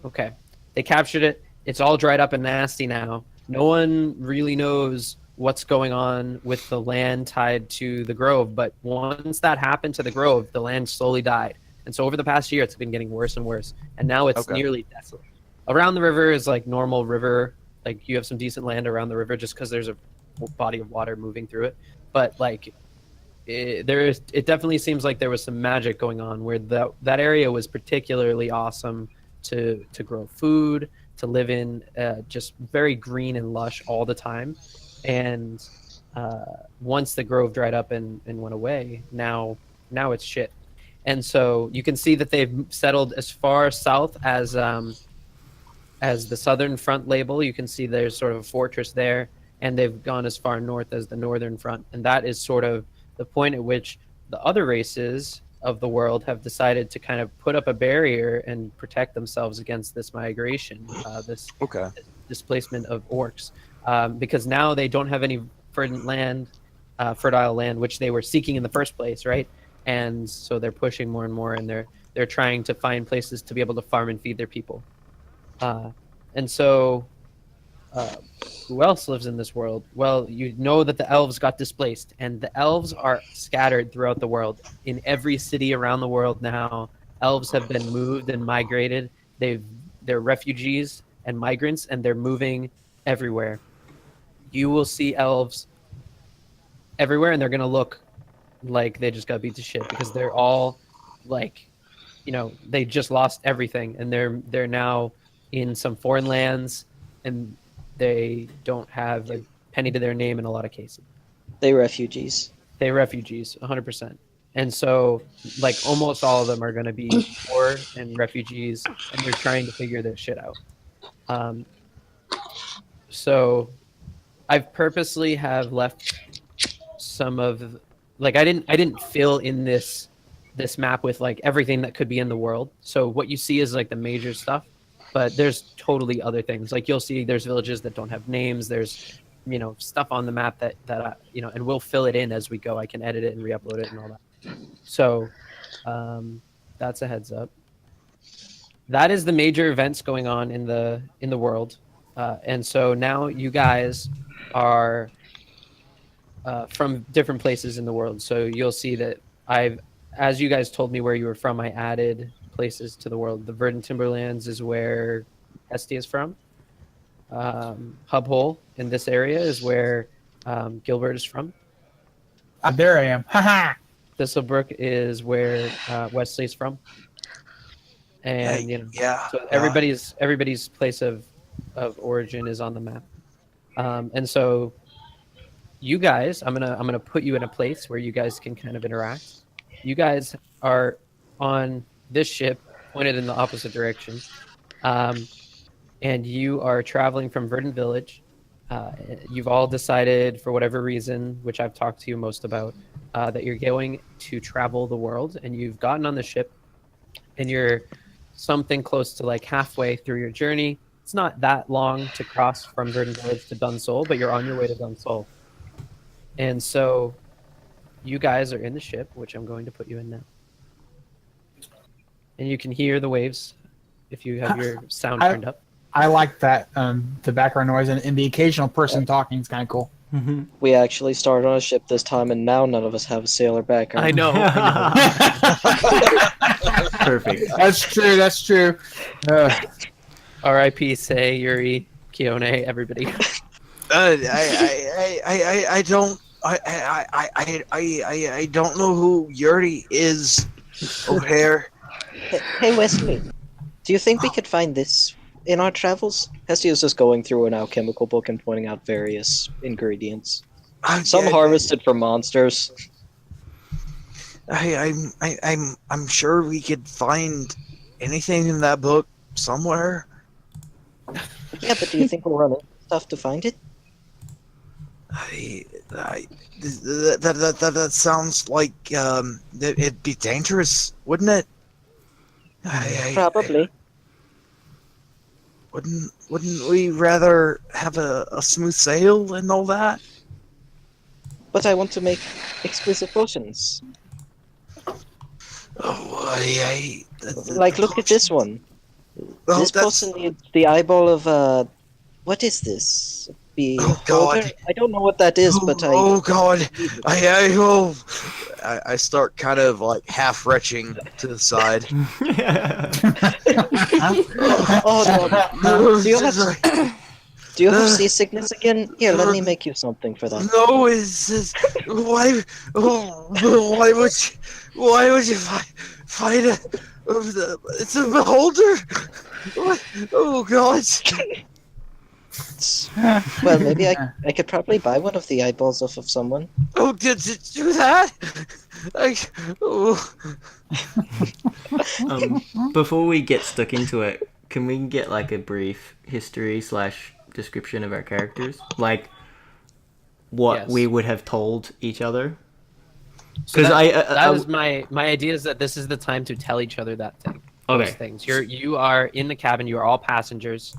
Okay. They captured it. It's all dried up and nasty now. No one really knows what's going on with the land tied to the grove, but once that happened to the grove, the land slowly died. And so over the past year, it's been getting worse and worse. And now it's nearly desolate. Around the river is like normal river. Like you have some decent land around the river just because there's a body of water moving through it. But like it definitely seems like there was some magic going on where that area was particularly awesome to grow food, to live in, just very green and lush all the time. And once the grove dried up and went away, now it's shit. And so you can see that they've settled as far south as the southern front label. You can see there's sort of a fortress there, and they've gone as far north as the northern front. And that is sort of the point at which the other races of the world have decided to kind of put up a barrier and protect themselves against this migration, this displacement of orcs, because now they don't have any fertile land, which they were seeking in the first place, right? And so they're pushing more and more, and they're trying to find places to be able to farm and feed their people. And so who else lives in this world? Well, you know that the elves got displaced, and the elves are scattered throughout the world. In every city around the world now, elves have been moved and migrated. They're refugees and migrants, and they're moving everywhere. You will see elves everywhere, and they're going to look like they just got beat to shit because they're all like, they just lost everything, and they're now in some foreign lands, and they don't have a penny to their name in a lot of cases. They're refugees. 100%. And so, like, almost all of them are going to be poor and refugees, and they're trying to figure this shit out. So, I've purposely have left some of, like, I didn't fill in this map with like everything that could be in the world. So what you see is like the major stuff. But there's totally other things. Like you'll see there's villages that don't have names. There's, stuff on the map that and we'll fill it in as we go. I can edit it and re-upload it and all that. So that's a heads up. That is the major events going on in the world. And so now you guys are from different places in the world. So you'll see that as you guys told me where you were from, I added places to the world. The Verdant Timberlands is where Hestia is from. Hub Hole in this area is where Gilbert is from. There I am. Haha. Thistlebrook is where Wesley is from. And so everybody's place of origin is on the map. And so you guys, I'm gonna put you in a place where you guys can kind of interact. You guys are on this ship pointed in the opposite direction. And you are traveling from Verdant Village. You've all decided, for whatever reason, which I've talked to you most about, that you're going to travel the world, and you've gotten on the ship, and you're something close to like halfway through your journey. It's not that long to cross from Verdant Village to Dunsol, but you're on your way to Dunsol. And so you guys are in the ship, which I'm going to put you in now. And you can hear the waves if you have your sound turned up. I like that, the background noise and the occasional person talking is kind of cool. We actually started on a ship this time, and now none of us have a sailor background. I know. Perfect. That's true. R.I.P. Say, Yuri, Kione, everybody. I don't know who Yuri is, O'Hare. Hey, Wesley, do you think we could find this in our travels? Hestia is just going through an alchemical book and pointing out various ingredients. Some harvested from monsters. I'm sure we could find anything in that book somewhere. Yeah, but do you think we'll run into stuff to find it? That sounds like it'd be dangerous, wouldn't it? Probably. Wouldn't we rather have a smooth sail and all that? But I want to make exquisite potions. Oh, Like, look at this one. Oh, This potion needs the eyeball of what is this? Oh, God. I don't know what that is, but Oh God! I start kind of like half retching to the side. Oh no! Do you have seasickness again? Here, let me make you something for that. No, it's just, why would you fight a? It's a beholder. Oh God! Well, maybe I could probably buy one of the eyeballs off of someone. Oh, did you do that? Before we get stuck into it, can we get like a brief history / description of our characters? Like what we would have told each other? Because that is my idea is that this is the time to tell each other that thing. Okay. Those things. You are in the cabin. You are all passengers,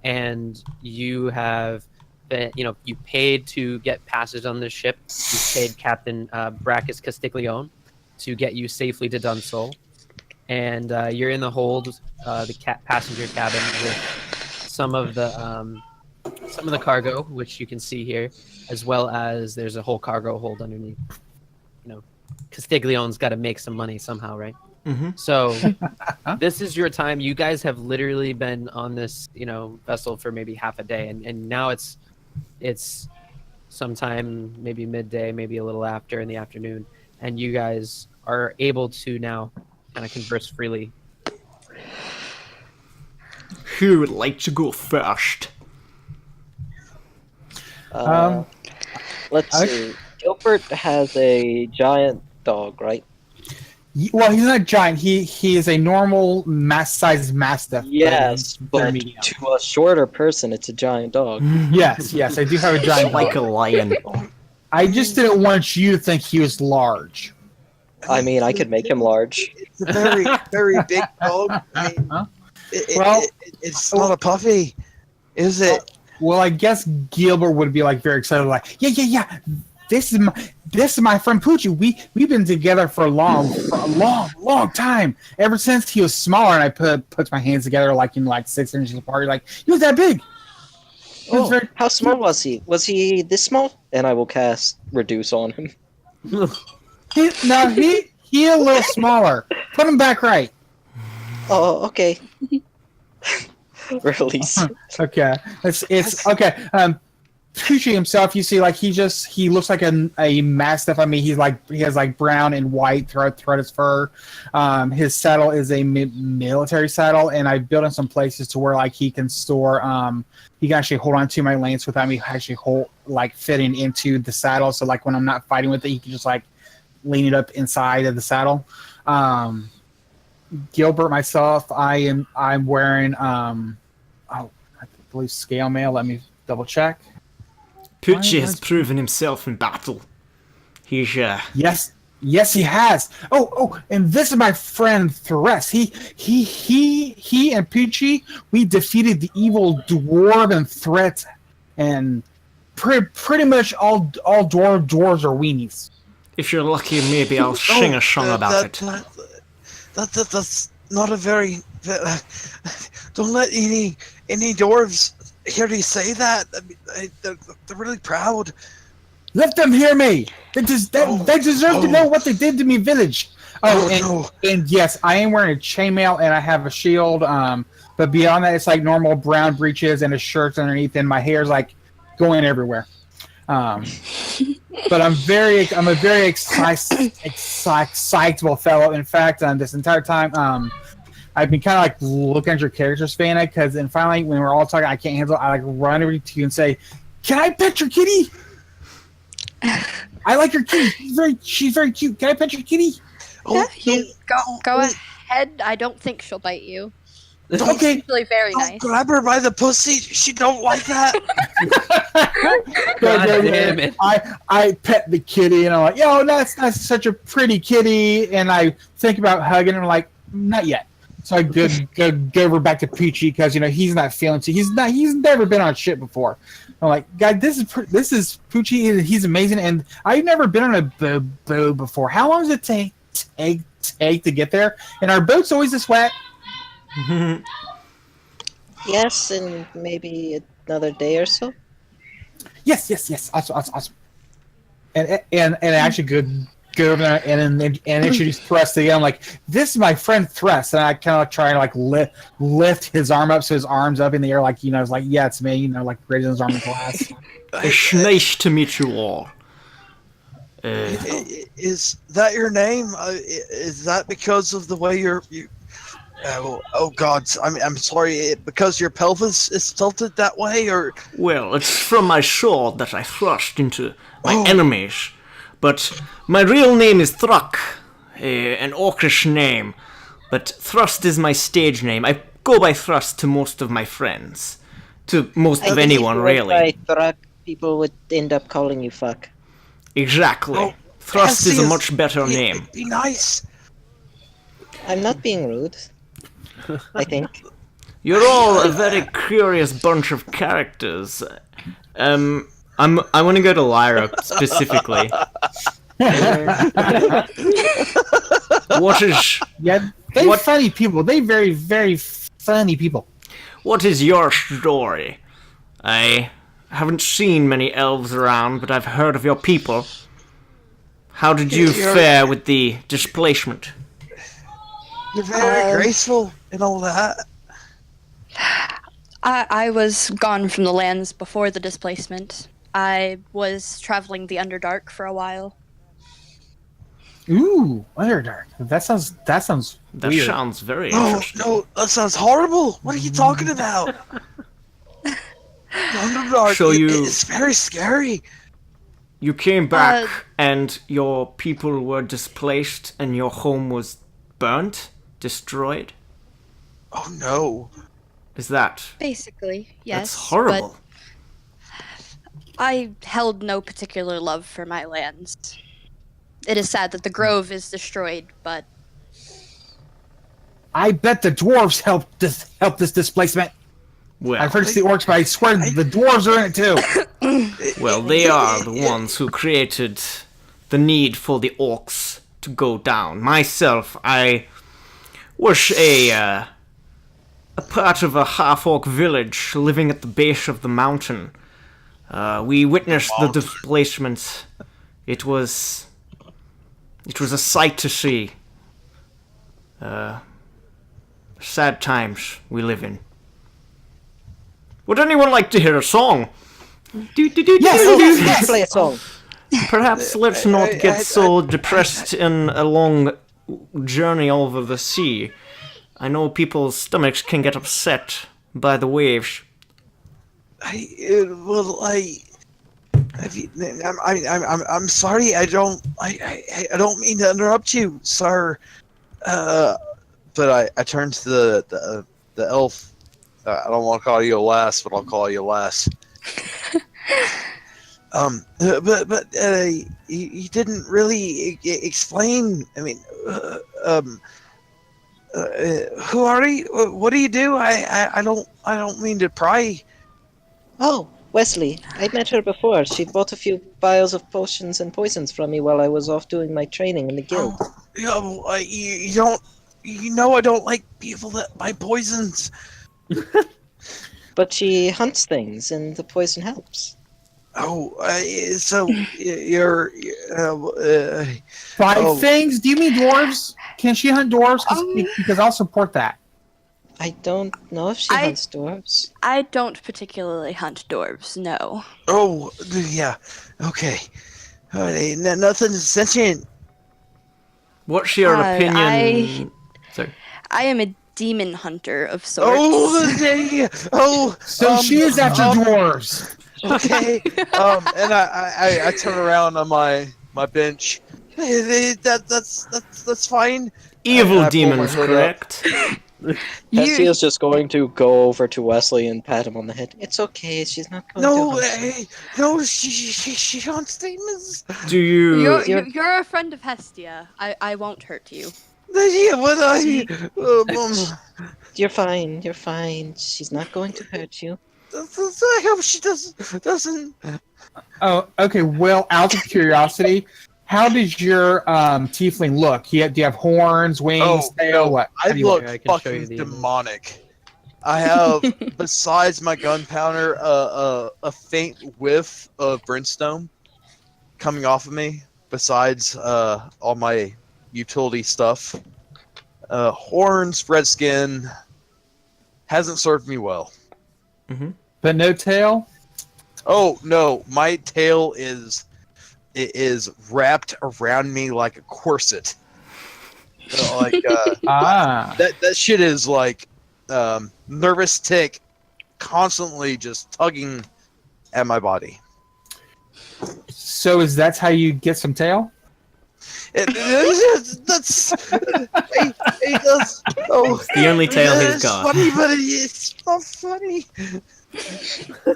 and you have been, you paid to get passage on this ship. You paid Captain Brackus Castiglione to get you safely to Dunsol, and you're in the hold, the passenger cabin with some of the cargo, which you can see here, as well as there's a whole cargo hold underneath. Castiglione's got to make some money somehow, right? Mm-hmm. So this is your time. You guys have literally been on this, vessel for maybe half a day, and now it's sometime maybe midday, maybe a little after in the afternoon, and you guys are able to now kind of converse freely. Who would like to go first? Let's see. Gilbert has a giant dog, right? Well, he's not giant. He is a normal sized mastiff. Yes, but to a shorter person, it's a giant dog. Yes, I do have a giant Like dog. a lion. I just didn't want you to think he was large. I mean, I could make him large. It's a very, very big dog. I mean, it's not a puppy, is it? Well, I guess Gilbert would be like very excited, like, yeah. This is my friend Poochie. We've been together for a long time. Ever since he was smaller, and I put my hands together like 6 inches apart. Like, he was that big. How small was he? Was he this small? And I will cast Reduce on him. He a little smaller. Put him back right. Oh, okay. Release. Okay, it's okay. Poochie himself, you see, like he looks like a mastiff. I mean, he has like brown and white throughout his fur. His saddle is a military saddle, and I built in some places to where like he can store. He can actually hold on to my lance without me actually fitting into the saddle. So like when I'm not fighting with it, he can just like lean it up inside of the saddle. Gilbert, myself, I'm wearing I believe scale mail. Let me double check. Poochie has proven himself in battle. He's Yes, he has. And this is my friend Thress. He and Peachy, we defeated the evil dwarven threat, and pretty much all dwarves are weenies. If you're lucky, maybe I'll sing a song about it. That's not a very. Don't let any dwarves hear you say that. I mean, they're really proud. Let them hear me. They deserve to know what they did to me village. And yes, I am wearing a chainmail and I have a shield. But beyond that, it's like normal brown breeches and a shirt underneath, and my hair's like going everywhere. But I'm a very excitable fellow. In fact, this entire time, I've been kind of like looking at your characters, Fana, because then finally, when we're all talking, I can't handle it. I like run over to you and say, "Can I pet your kitty? I like your kitty. She's very cute. Can I pet your kitty?" Yeah, you go ahead. I don't think she'll bite you. Okay. She's really very Don't nice. grab her by the pussy. She don't like that. God damn it. I pet the kitty and I'm like, yo, that's such a pretty kitty, and I think about hugging him, like, not yet. So I go over back to Peachy because he's not feeling it. He's never been on shit before. I'm like, God, this is Poochie. He's amazing, and I've never been on a boat before. How long does it take to get there? And our boat's always this wet. Yes, in maybe another day or so. Yes. Awesome. And I actually go over there and introduce Thrust to him. I'm like, this is my friend Thrust, and I kind of try to like lift his arm up so his arm's up in the air, like it's like, yeah, it's me, like raising his arm in class. It's nice to meet you all. Is that your name? Is that because of the way you? Oh God! I'm sorry. Because your pelvis is tilted that way, or? Well, it's from my sword that I thrust into my enemies. But my real name is Thruck, an orcish name. But Thrust is my stage name. I go by Thrust to most of my friends. To most of anyone, really. People would end up calling you fuck. Exactly. Thrust is a much better name. Be nice. I'm not being rude. I think. You're all a very curious bunch of characters. I want to go to Lyra specifically. What is? Yeah, they're funny people. They very, very funny people. What is your story? I haven't seen many elves around, but I've heard of your people. How did you fare with the displacement? You're very graceful and all that. I was gone from the lands before the displacement. I was traveling the Underdark for a while. Ooh, Underdark. That sounds That weird. sounds very No, interesting. no, that sounds horrible. What are you talking about? Underdark. So It's very scary. You came back and your people were displaced and your home was burnt? Destroyed? Oh no. Is that? Basically, yes. That's horrible. But I held no particular love for my lands. It is sad that the grove is destroyed, but I bet the dwarves helped this displacement. Well, I've heard it's the orcs, but I swear the dwarves are in it too. well, they are the ones who created the need for the orcs to go down. Myself, I was a part of a half-orc village living at the base of the mountain. We witnessed the displacement. It was a sight to see. Sad times we live in. Would anyone like to hear a song? Yes, play a song. Perhaps let's not get so depressed in a long journey over the sea. I know people's stomachs can get upset by the waves. I'm sorry. I don't mean to interrupt you, sir. I turned to the elf. I don't want to call you Lass, but I'll call you Lass. He didn't really explain. I mean, who are you? What do you do? I don't mean to pry. Oh, Wesley. I met her before. She bought a few vials of potions and poisons from me while I was off doing my training in the guild. You don't. You know I don't like people that buy poisons. But she hunts things, and the poison helps. Oh, so you're. Five Oh. things? Do you mean dwarves? Can she hunt dwarves? Because I'll support that. I don't know if she hunts dwarves. I don't particularly hunt dwarves, no. Oh, yeah. Okay. Nothing sentient. What's your opinion? Sorry. I am a demon hunter of sorts. So she is after dwarves. Okay. And I turn around on my bench. That's fine. Evil I pull demons, my hood correct? Hestia's just going to go over to Wesley and pat him on the head. It's okay, she's not going to hunt you. No, she hunts demons. Do you? You're a friend of Hestia. I won't hurt you. Yeah, but I You're fine. She's not going to hurt you. I hope she doesn't. Oh, okay. Well, out of curiosity, how does your tiefling look? Do you have horns, wings, tail? No, What? I How do you look I can show you fucking the image. demonic. I have, besides my gunpowder, a faint whiff of brimstone coming off of me. Besides all my utility stuff, horns, red skin, hasn't served me well. But no tail? Oh no, my tail is wrapped around me like a corset. Like that shit is like nervous tick, constantly just tugging at my body. So that's how you get some tail? That's oh, The only tail he's it's got. funny, but it's not funny.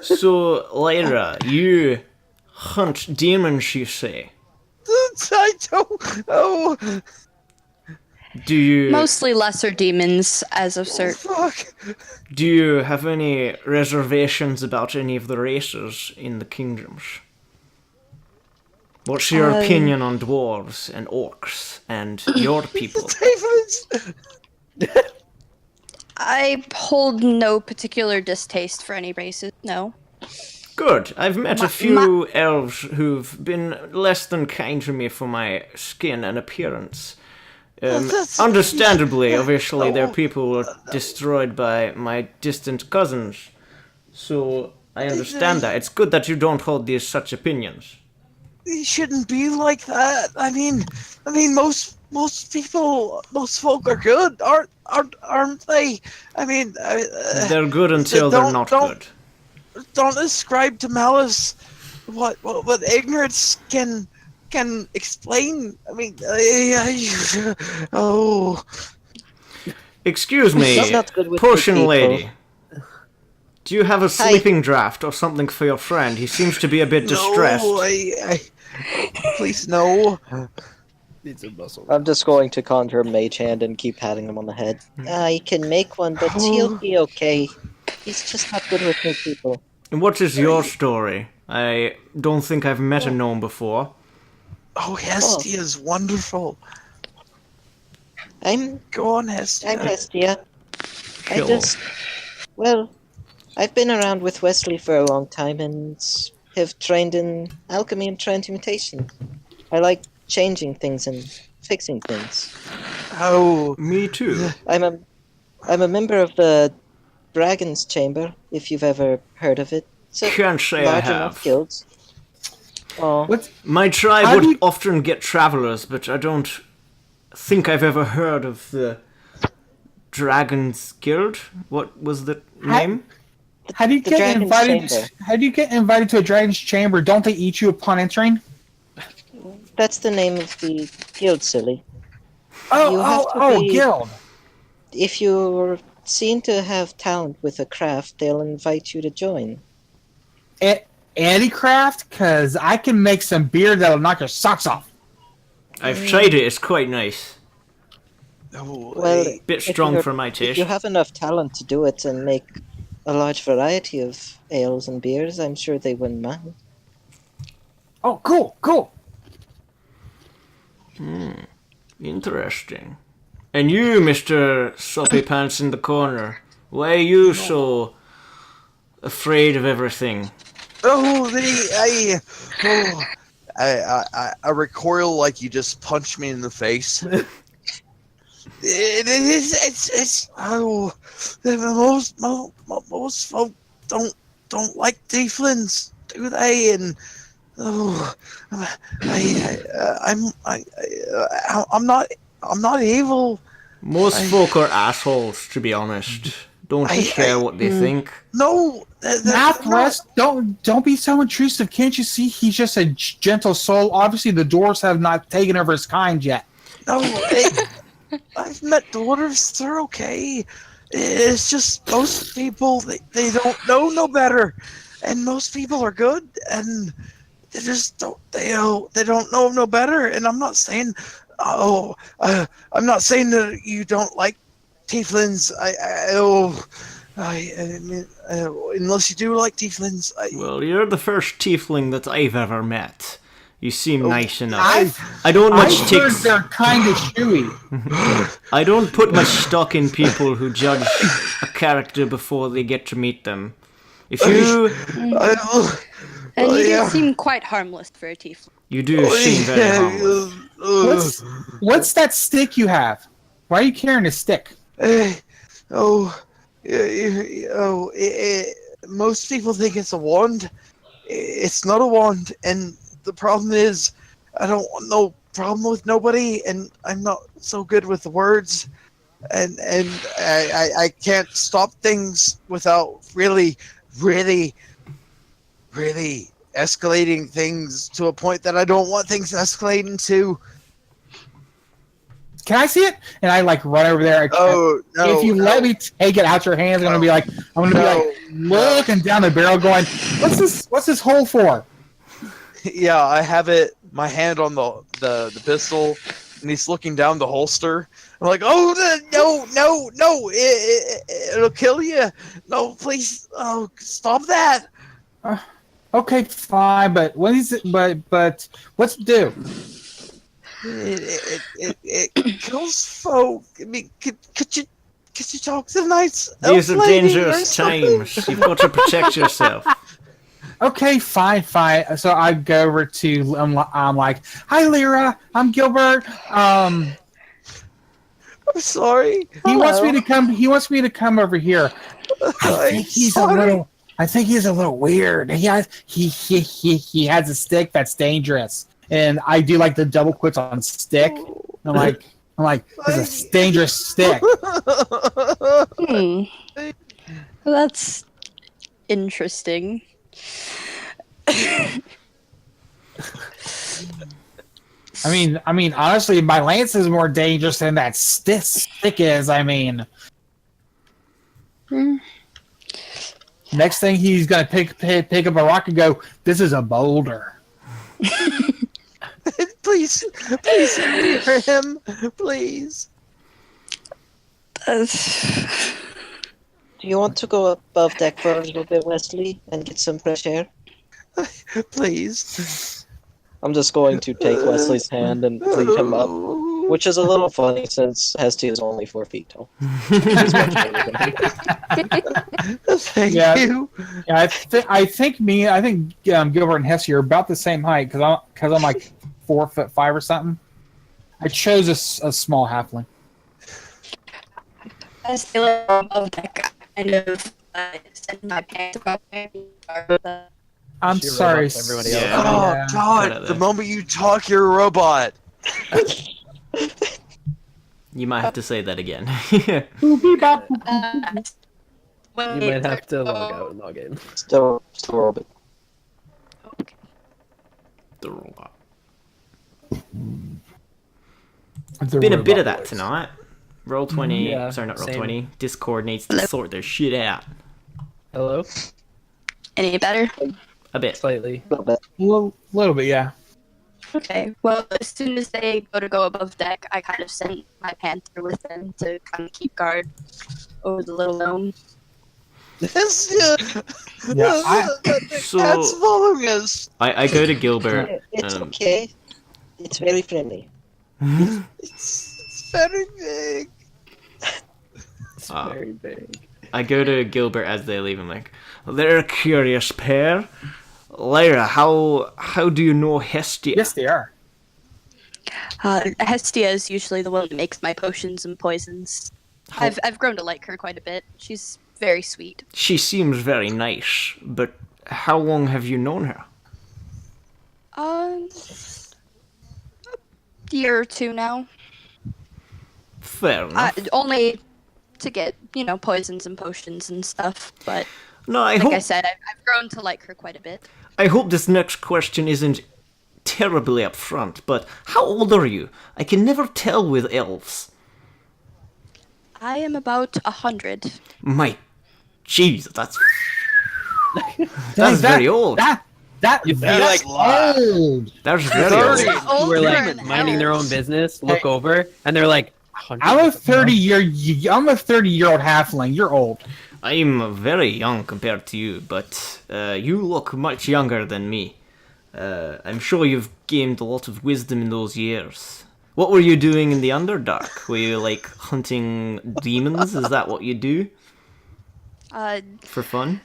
So, Lyra, you hunt demons, you say? I don't. Oh, Do you? Mostly lesser demons, as of cert. fuck. Do you have any reservations about any of the races in the kingdoms? What's your opinion on dwarves and orcs and your people? I hold no particular distaste for any races, no. Good. I've met a few elves who've been less than kind to me for my skin and appearance. Understandably, obviously, their people were destroyed by my distant cousins. So, I understand that. It's good that you don't hold these such opinions. It shouldn't be like that. I mean, most people, most folk are good, aren't they? I mean, They're good until they're not good. Don't ascribe to malice what ignorance can explain. I mean, oh. Excuse me, She's not good with potion people. lady. Do you have a sleeping draft or something for your friend? He seems to be a bit distressed. No, please no. Needs a muscle. I'm just going to conjure Mage Hand and keep patting him on the head. I can make one, but he'll be okay. He's just not good with new people. And what is your story? I don't think I've met a gnome before. Oh, Hestia is wonderful. I'm Go on, Hestia. I'm Hestia. Cool. I've been around with Wesley for a long time and have trained in alchemy and transmutation. I like changing things and fixing things. Oh, Me too. I'm a member of the Dragon's Chamber, if you've ever heard of it. It's a Can't say I large enough have. guild. Oh, My tribe How would do you- often get travelers, but I don't think I've ever heard of the Dragon's Guild. What was the name? How do you The get Dragon's invited? Chamber. How do you get invited to a dragon's chamber? Don't they eat you upon entering? that's the name of the guild, silly. Oh, You have to oh, be- guild. if you're seen to have talent with a craft, they'll invite you to join. Handicraft, because I can make some beer that'll knock your socks off. I've tried it. It's quite nice. Oh, Well, hey, Bit strong for my if you taste. have enough talent to do it and make a large variety of ales and beers, I'm sure they wouldn't mind. Oh, cool. Interesting. And you, Mr. Soppy Pants in the corner, why are you so afraid of everything? I recoil like you just punched me in the face. Most folk don't like tieflings, do they? And I'm not evil. Most folk are assholes, to be honest. Don't care what they think. No, Northwest, don't be so intrusive. Can't you see he's just a gentle soul? Obviously, the dwarves have not taken over his kind yet. No, I've met dwarves. They're okay. It's just most people they don't know no better, and most people are good, and they just don't know no better. And I'm not saying, I'm not saying that you don't like tieflings. Unless you do like tieflings. Well, you're the first tiefling that I've ever met. You seem nice enough. I've I don't much heard take. they're kind of chewy. I don't put much stock in people who judge a character before they get to meet them. If you And you yeah. do seem quite harmless for a tiefling. you do seem very harmless. What's that stick you have? Why are you carrying a stick? Most people think it's a wand. It's not a wand, and the problem is, I don't want no problem with nobody, and I'm not so good with the words, and I can't stop things without really escalating things to a point that I don't want things escalating to. Can I see it? And I like run over there. Oh no! If you let me take it out your hands, I'm gonna be like looking down the barrel, going, "What's this hole for?" Yeah, I have it. My hand on the pistol, and he's looking down the holster. I'm like, no! It'll kill you! No, please! Oh, stop that! Okay, fine, but what is it? But what's it do? It kills folk. I mean, could you talk to the nice These are elf lady or dangerous something? times. You've got to protect yourself. Okay, fine. So I go over to I'm like, "Hi, Lyra. I'm Gilbert. I'm sorry. He wants me to come. He wants me to come over here. I think he's a little weird. He has a stick that's dangerous, and I do like the double quotes on stick. I'm like, it's a dangerous stick. Well, that's interesting. I mean, honestly, my lance is more dangerous than that stick is. I mean, next thing he's gonna pick up a rock and go, "This is a boulder." Please hear him, please. Do you want to go above deck for a little bit, Wesley, and get some fresh air? Please. I'm just going to take Wesley's hand and lead him up, which is a little funny since Hestia is only 4 feet tall. She's much taller than him. Thank Yeah. you. Yeah, I think Gilbert and Hesse are about the same height because I'm like 4'5" or something. I chose a small halfling. I feel above that kind of set my pants above my feet. I'm She sorry. robots everybody else. Yeah. Oh Yeah. Put God! it The there. moment you talk, you're a robot. You might have to say that again. When You might have to log out and log in. Still orbit. The robot. The Been a bit robot of that voice. tonight. Roll 20. Yeah, sorry, not roll same. 20. Discord needs to Hello? sort their shit out Hello? Any better? a bit. Slightly. A little bit. Little bit, yeah. Okay. Well, as soon as they go above deck, I kind of sent my panther with them to kind of keep guard over the little gnome. This, Yeah, So- that's following us. I go to Gilbert. It's um, okay. It's very friendly. It's very big. It's Ah. very big. I go to Gilbert as they leave. I'm like, they're a curious pair. Lyra, how do you know Hestia? Yes, they are. Hestia is usually the one that makes my potions and poisons. How- I've grown to like her quite a bit. She's very sweet. She seems very nice, but how long have you known her? A year or two now. Fair enough. Only to get, poisons and potions and stuff. But No, I like hope I said, I've grown to like her quite a bit. I hope this next question isn't terribly upfront, but how old are you? I can never tell with elves. I am about 100. My jeez, that's Dang, that's that- very old. That's like, old. That's very 30. old. Old Who are for like an minding their elf. own business, look Hey. over, and they're like, 100 I'm a what the fuck? 30-year-old halfling. You're old. I'm very young compared to you, but you look much younger than me. I'm sure you've gained a lot of wisdom in those years. What were you doing in the Underdark? Were you like hunting demons? Is that what you do for fun?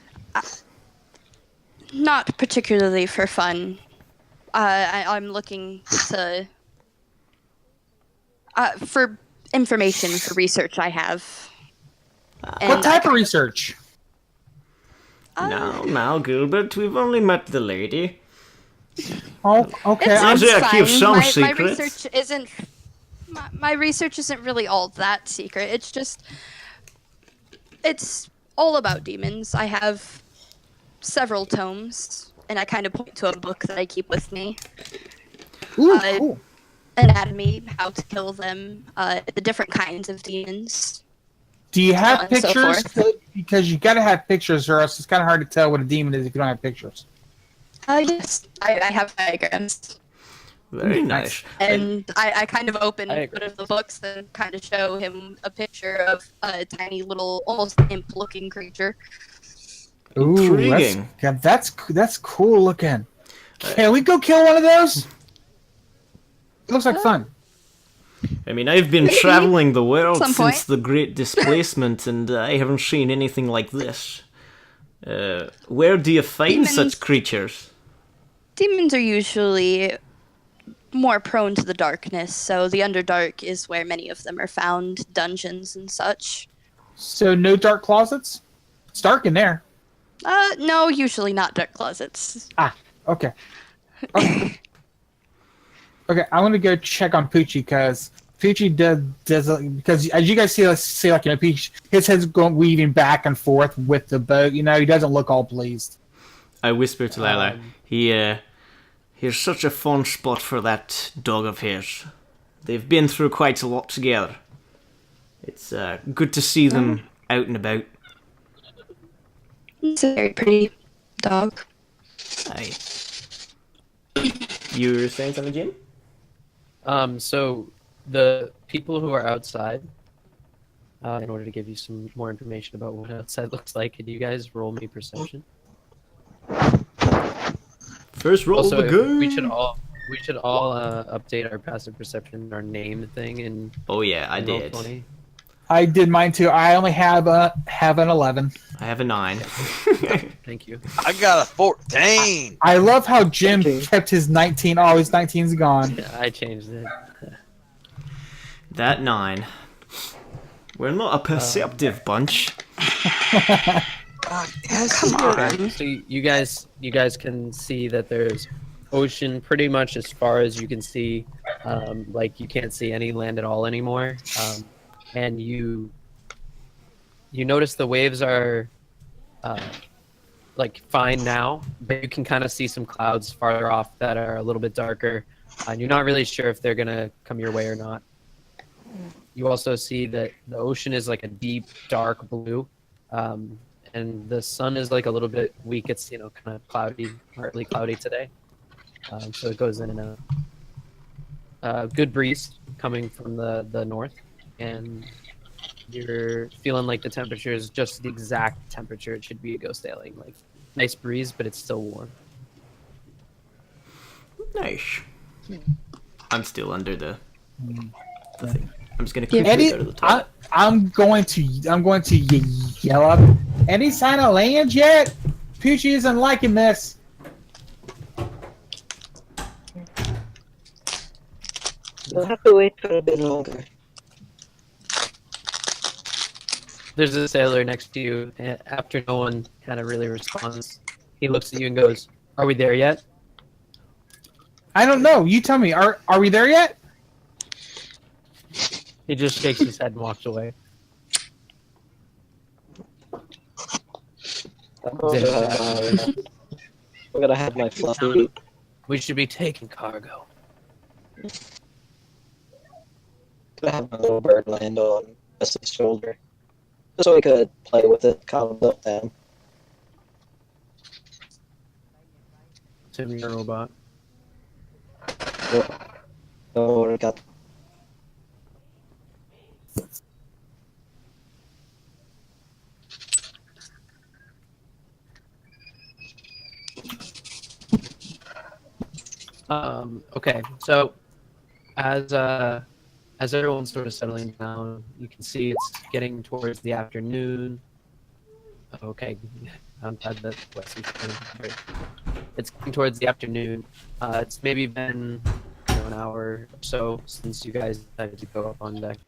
Not particularly for fun. I'm looking to for information for research I have. What type of research? Now, Gilbert, we've only met the lady. Oh, okay. It's, I'm it's gonna keep fine. some my secrets. research isn't. My research isn't really all that secret. It's all about demons. I have several tomes, and I kind of point to a book that I keep with me. Ooh, uh, cool. Anatomy, how to kill them, the different kinds of demons. Do you have on and so pictures? forth. Because you gotta have pictures, or else it's kind of hard to tell what a demon is if you don't have pictures. Yes, I have diagrams. Very nice. And I kind of open I one agree. of the books and kind of show him a picture of a tiny little, almost imp-looking creature. Ooh, Intriguing. that's cool looking. Can we go kill one of those? It looks like fun. I mean, I've been traveling the world Some since point. the Great Displacement, and I haven't seen anything like this. Where do you find Demons. such creatures? Demons are usually more prone to the darkness, so the Underdark is where many of them are found, dungeons and such. So no dark closets. It's dark in there. No, usually not dark closets. Okay. Okay. Okay, I'm gonna go check on Poochie because Poochie does because as you guys see like Poochie, his head's going weaving back and forth with the boat. He doesn't look all pleased. I whisper to Lila. Here's such a fun spot for that dog of his. They've been through quite a lot together. It's good to see them out and about. It's a very pretty dog. Aye. You were saying something, Jim? So the people who are outside, in order to give you some more information about what outside looks like, could you guys roll me perception? First roll Also, of the game. we should all update our passive perception, our name thing, in Oh yeah, I in did. Roll20. I did mine too. I only have an 11. I have a 9. Thank you. I got a 14. I love how Jim 13. kept his 19. Oh, his 19's gone. Yeah, I changed it. That 9. We're not a perceptive bunch. Come on. So you guys can see that there's ocean pretty much as far as you can see. Like you can't see any land at all anymore. And you notice the waves are like fine now, but you can kind of see some clouds farther off that are a little bit darker. And you're not really sure if they're gonna come your way or not. You also see that the ocean is like a deep, dark blue, and the sun is like a little bit weak. It's kind of cloudy, partly cloudy today, so it goes in and out. Good breeze coming from the north, and you're feeling like the temperature is just the exact temperature it should be to go sailing. Like nice breeze, but it's still warm. Nice. I'm still under the thing. I'm just gonna quickly Eddie, go to the toilet. I'm going to yell up. Any sign of land yet? Poochie isn't liking this. We'll have to wait for a bit longer. There's a sailor next to you. And after no one kind of really responds, he looks at you and goes, "Are we there yet?" I don't know. You tell me. Are we there yet? He just shakes his head and walks away. I'm gonna have my fluffy. We should be taking cargo. Gonna have my little bird land on Wesley's shoulder, just so we could play with it, calm it down. Tim, your robot. Oh, we got. Okay, so as everyone's sort of settling down, you can see it's getting towards the afternoon. Okay, I'm glad that Wesley's coming. It's getting towards the afternoon. It's maybe been an hour or so since you guys decided to go up on deck.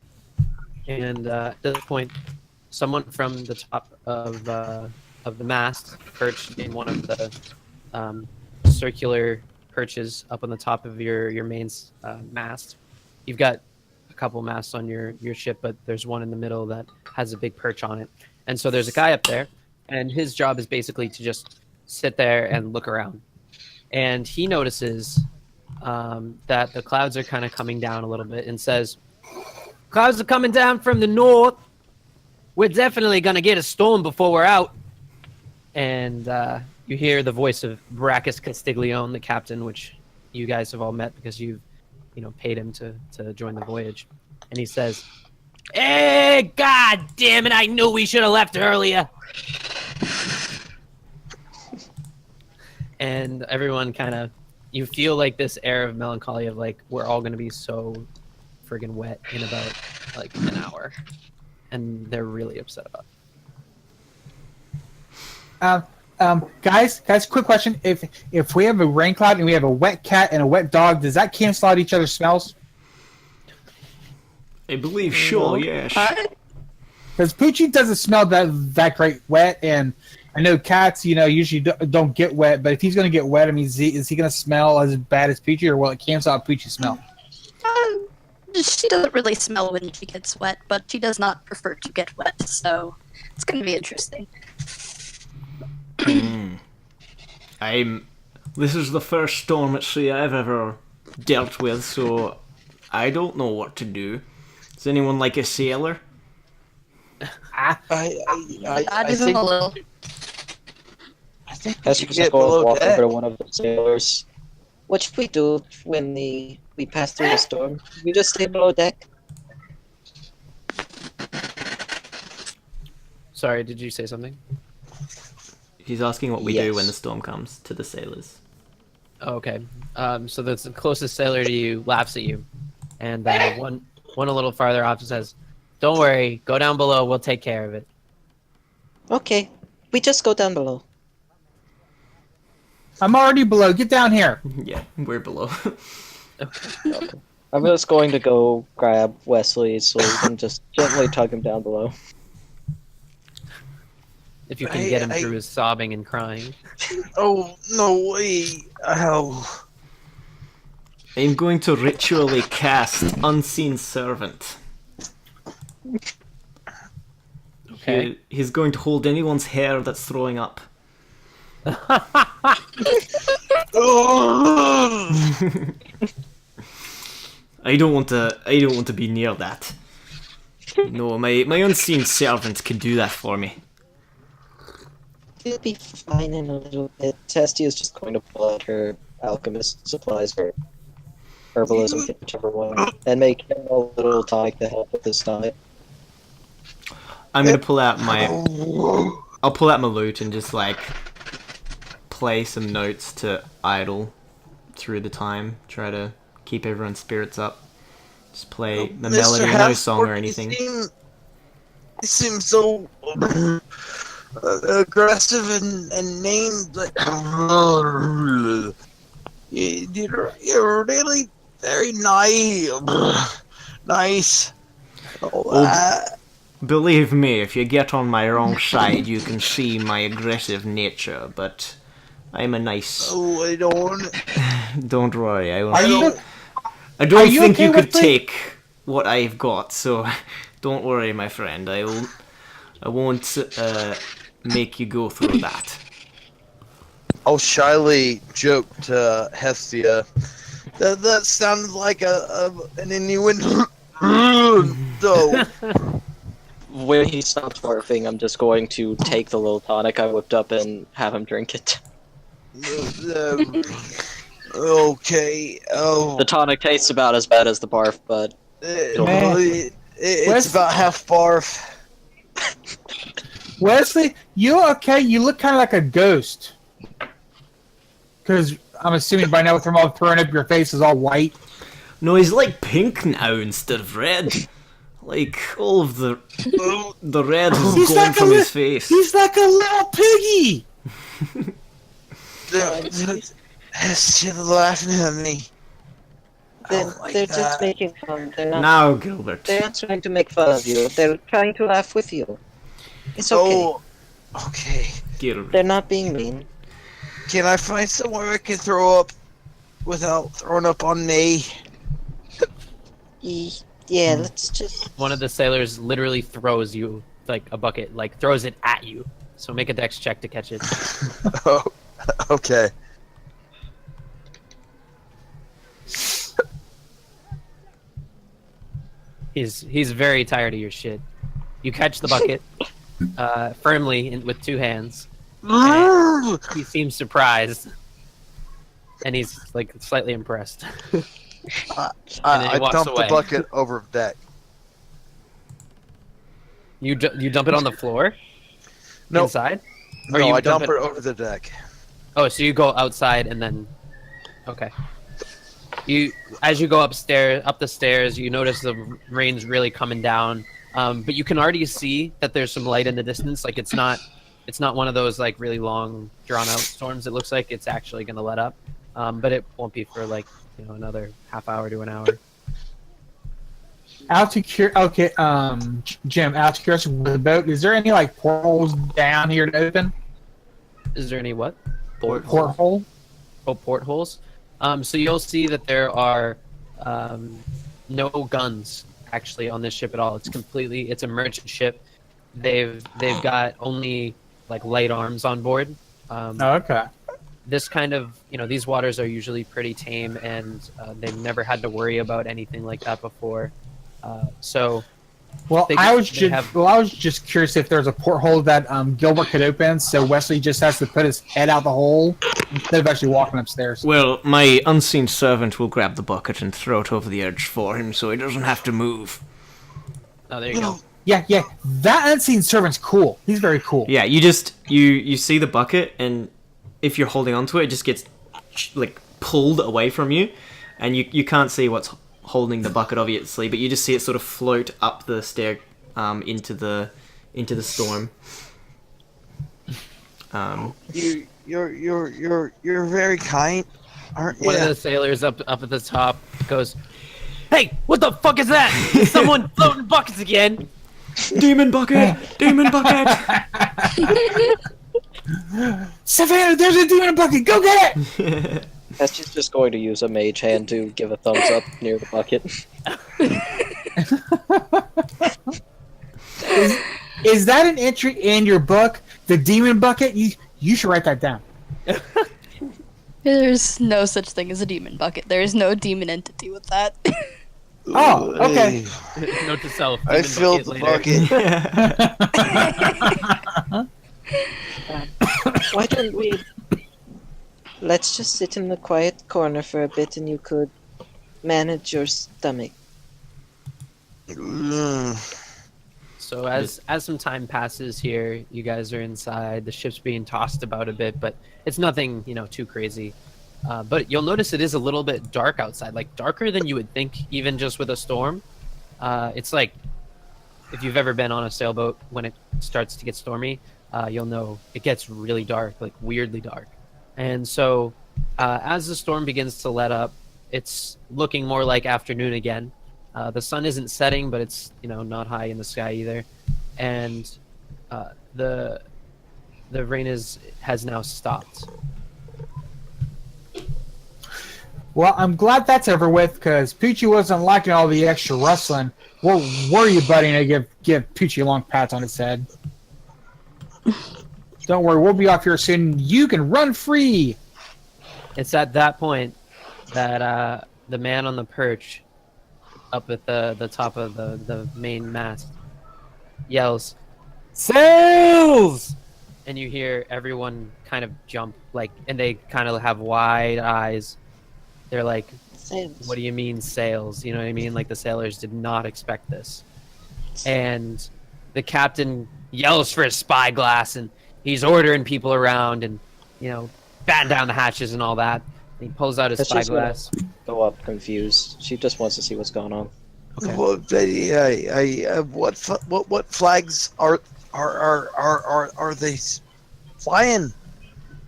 And at this point, someone from the top of the mast, perched in one of the circular perches up on the top of your main mast. You've got a couple masts on your ship, but there's one in the middle that has a big perch on it. And so there's a guy up there, and his job is basically to just sit there and look around. And he notices that the clouds are kind of coming down a little bit and says, "Clouds are coming down from the north. We're definitely going to get a storm before we're out." And you hear the voice of Brackus Castiglione, the captain, which you guys have all met because you've paid him to join the voyage. And he says, "Hey, God damn it, I knew we should have left earlier." And everyone you feel like this air of melancholy of like, we're all going to be so friggin' wet in about like an hour. And they're really upset about it. Guys, quick question. If we have a rain cloud and we have a wet cat and a wet dog, does that cancel out each other's smells? I believe so, yes. Because Poochie doesn't smell that great wet, and I know cats, usually don't get wet, but if he's going to get wet, I mean, is he going to smell as bad as Poochie, or will it cancel out Poochie's smell? She doesn't really smell when she gets wet, but she does not prefer to get wet, so it's going to be interesting. This is the first storm at sea I've ever dealt with, so I don't know what to do. Is anyone like a sailor? I think a little. I think we As should you get go and below walk deck. over to one of the sailors. What should we do when we pass through the storm? We just stay below deck? Sorry, did you say something? He's asking what we do Yes. when the storm comes to the sailors. Oh, okay. So the closest sailor to you laughs at you, and one a little farther off says, "Don't worry, go down below. We'll take care of it." Okay, we just go down below. I'm already below. Get down here. Yeah, we're below. I'm just going to go grab Wesley so we can just gently tug him down below. If you can get him through his sobbing and crying. Oh, no way. Oh. I'm going to ritually cast Unseen Servant. Okay. He's going to hold anyone's hair that's throwing up. I don't want to be near that. No, my unseen servant can do that for me. It'll be fine in a little bit. Testia is just going to pull out her alchemist supplies or herbalism, whichever one, and make him a little tonic to help with his stomach. I'm gonna pull out my... I'll pull out my lute and just, like, play some notes to idle through the time. Try to keep everyone's spirits up. Just play the melody, no song or anything. You seem so aggressive and named like you're really very nice. Believe me, if you get on my wrong side, you can see my aggressive nature, but I'm a nice... Oh, I don't. Don't worry, I Are you? don't you think okay you with could me? take what I've got, so don't worry, my friend. I won't make you go through that. I'll shyly joke to Hestia. That sounded like an innuendo. When he stops barfing, I'm just going to take the little tonic I whipped up and have him drink it. Okay. Oh. The tonic tastes about as bad as the barf, but It's about half barf. Wesley, you okay? You look kind of like a ghost. Because I'm assuming by now with them all throwing up, your face is all white. No, he's like pink now instead of red. Like, all of the red has He's gone like from his face. He's like a little piggy. Hestia laughing at me. they're just making fun. They're not. Now, Gilbert. They're not trying to make fun of you. They're trying to laugh with you. It's okay. Oh, okay. Gilbert. They're not being mean. Can I find somewhere I can throw up without throwing up on me? Yeah, let's just. One of the sailors literally throws you like a bucket, like throws it at you. So make a dex check to catch it. Oh, okay. He's very tired of your shit. You catch the bucket firmly with two hands. And he seems surprised, and he's like slightly impressed. I walks dumped away. the bucket over deck. You dump it on the floor? No. Inside? Or No, you I dump it it over the deck. Oh, so you go outside and then... Okay. As you go up the stairs, you notice the rain's really coming down. But you can already see that there's some light in the distance. Like it's not one of those like really long, drawn-out storms. It looks like it's actually going to let up. But it won't be for like another half hour to an hour. Jim, out of curiosity, with the boat, is there any like portholes down here to open? Is there any what? Porthole? Oh, portholes. So you'll see that there are no guns actually on this ship at all. It's a merchant ship. They've got only like light arms on board. Okay. This kind of these waters are usually pretty tame, and they've never had to worry about anything like that before. I was just curious if there's a porthole that Gilbert could open, so Wesley just has to put his head out the hole instead of actually walking upstairs. Well, my unseen servant will grab the bucket and throw it over the edge for him, so he doesn't have to move. Oh, there you go. Yeah, that unseen servant's cool. He's very cool. Yeah, you see the bucket, and if you're holding onto it, it just gets like pulled away from you, and you can't see what's holding the bucket, obviously, but you just see it sort of float up the stair into the storm. You're very kind, aren't you? One of the sailors up at the top goes, "Hey, what the fuck is that? Is someone floating buckets again?" Demon bucket! Demon bucket! Savannah, there's a demon bucket. Go get it. She's just going to use a mage hand to give a thumbs up near the bucket. Is that an entry in your book? The demon bucket? You should write that down. There's no such thing as a demon bucket. There is no demon entity with that. Oh, okay. Note to self. I even filled bucket the later. bucket. Why don't we? Let's just sit in the quiet corner for a bit, and you could manage your stomach. So as some time passes here, you guys are inside. The ship's being tossed about a bit, but it's nothing, too crazy. But you'll notice it is a little bit dark outside, like darker than you would think, even just with a storm. It's like if you've ever been on a sailboat when it starts to get stormy, you'll know it gets really dark, like weirdly dark. And so as the storm begins to let up, it's looking more like afternoon again. The sun isn't setting, but it's not high in the sky either, and the rain has now stopped. Well, I'm glad that's over with because Poochie wasn't liking all the extra rustling. Where were you, buddy? And I give Poochie a long pat on his head. Don't worry, we'll be off here soon. You can run free. It's at that point that the man on the perch up at the top of the main mast yells, "Sails!" And you hear everyone kind of jump, and they kind of have wide eyes. They're like, Sails. "What do you mean sails?" You know what I mean? Like the sailors did not expect this. And the captain yells for his spyglass, and he's ordering people around, and batten down the hatches and all that. And he pulls out his That's just spyglass. Go up confused. She just wants to see what's going on. Okay. What flags are they flying?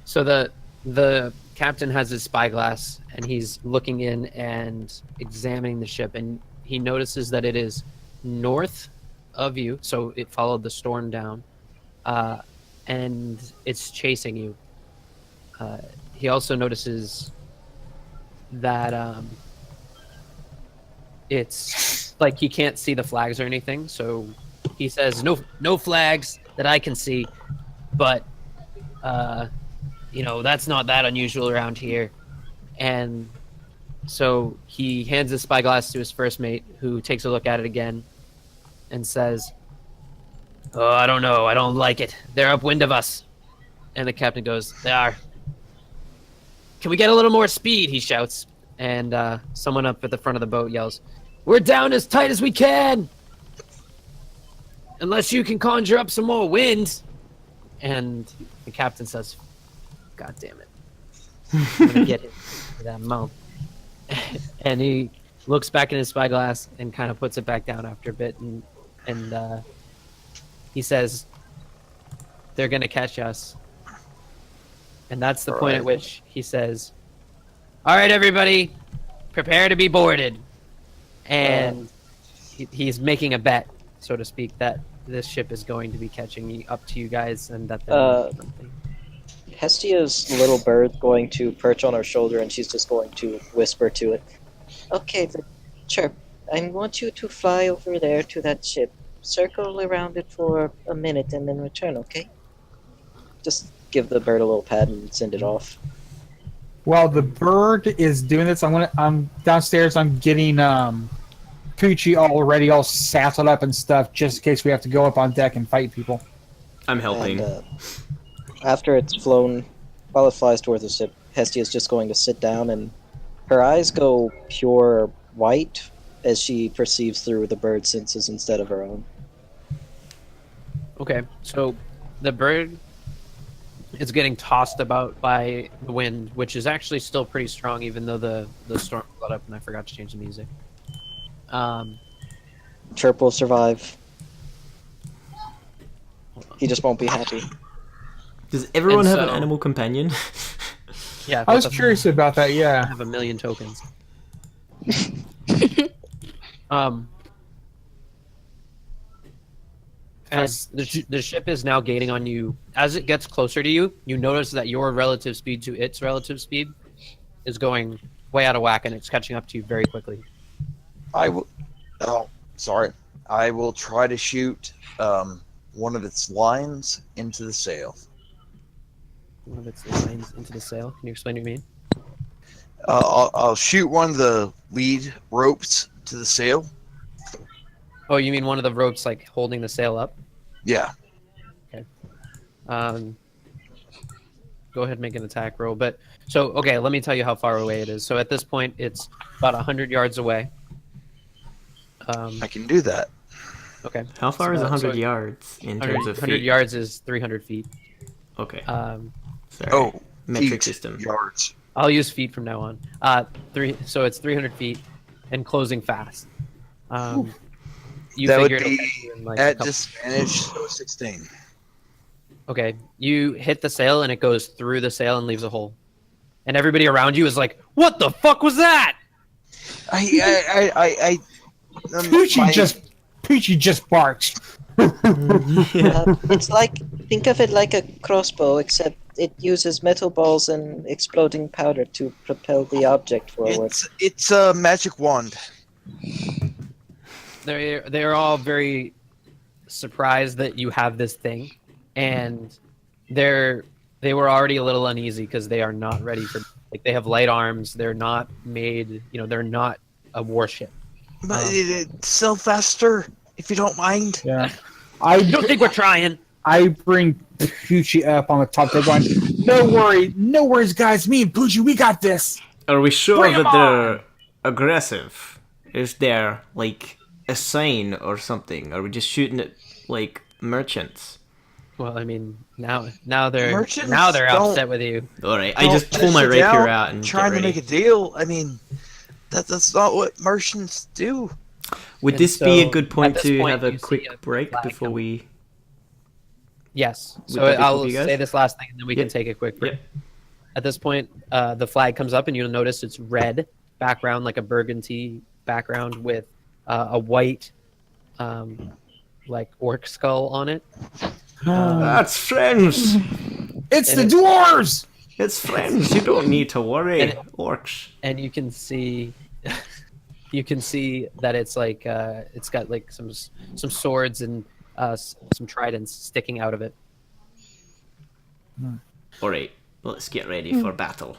So the captain has his spyglass, and he's looking in and examining the ship, and he notices that it is north of you, so it followed the storm down, and it's chasing you. He also notices that it's like he can't see the flags or anything, so he says, no flags that I can see, but that's not that unusual around here. And so he hands his spyglass to his first mate, who takes a look at it again and says, "Oh, I don't know. I don't like it. They're upwind of us." And the captain goes, "They are. Can we get a little more speed?" he shouts. And someone up at the front of the boat yells, "We're down as tight as we can, unless you can conjure up some more wind." And the captain says, "God damn it. I'm going to get him for that mouth." And he looks back in his spyglass and kind of puts it back down after a bit. And he says, "They're going to catch us." And that's the point at which he says, "All right, everybody, prepare to be boarded." And he's making a bet, so to speak, that this ship is going to be catching up to you guys, and that Hestia's little bird going to perch on her shoulder, and she's just going to whisper to it, "Okay, Chirp, I want you to fly over there to that ship. Circle around it for a minute and then return, okay?" Just give the bird a little pat and send it off. While the bird is doing this, I'm downstairs. I'm getting Poochie already all saddled up and stuff, just in case we have to go up on deck and fight people. I'm helping. And after it's flown, while it flies towards the ship, Hestia's just going to sit down, and her eyes go pure white as she perceives through the bird's senses instead of her own. Okay, so the bird is getting tossed about by the wind, which is actually still pretty strong, even though the storm got up and I forgot to change the music. Chirp will survive. He just won't be happy. Does everyone And have an so- animal companion? Yeah, I was curious about that. I Yeah. have 1,000,000 tokens. As the ship is now gaining on you, as it gets closer to you, you notice that your relative speed to its relative speed is going way out of whack, and it's catching up to you very quickly. I will. Oh, sorry. I will try to shoot one of its lines into the sail. One of its lines into the sail. Can you explain what you mean? I'll shoot one of the lead ropes to the sail. Oh, you mean one of the ropes like holding the sail up? Yeah. Um, go ahead and make an attack roll. But so okay, let me tell you how far away it is. So at this point, it's about 100 yards away. I can do that. Okay. How far is So- 100 so yards in 100, terms of 100 feet? yards is 300 feet. Okay. Sorry. Oh, Metric feet, system. yards. I'll use feet from now on. So it's 300 feet and closing fast. You That would figure it'll be catch you in, like, a at couple- disadvantage, so 16. Okay, you hit the sail and it goes through the sail and leaves a hole. And everybody around you is like, "What the fuck was that?" Poochie just barked. It's like, think of it like a crossbow, except it uses metal balls and exploding powder to propel the object forward. It's a magic wand. They're all very surprised that you have this thing, and they were already a little uneasy because they are not ready for, like, they have light arms. They're not made, they're not a warship. But it's still faster, if you don't mind. Yeah. You don't think we're trying? I bring Poochie up on the top. They're going, no worries, guys. Me and Poochie, we got this. Are we sure Bring 'em that they're aggressive? Is there, like, a sign or something? Are we just shooting at, like, merchants? Well, I mean, now they're Merchants upset don't- with you. Alright, I Don't just pull my sit rapier down out and trying get to ready. make a deal. I mean, that's not what merchants do. Would And this be a so, good at point this to point, have a you see quick a break flag before come. we... Yes. Would So that be cool I'll for you guys? say this last thing, and then we Yep. can take a quick break. Yep. At this point, the flag comes up, and you'll notice it's red background, like a burgundy background with a white, like orc skull on it. That's friends! It's And the dwarves. It's friends, you don't need to worry. And- Orcs. And you can see, that it's like it's got like some swords and some tridents sticking out of it. Alright, let's get ready for battle.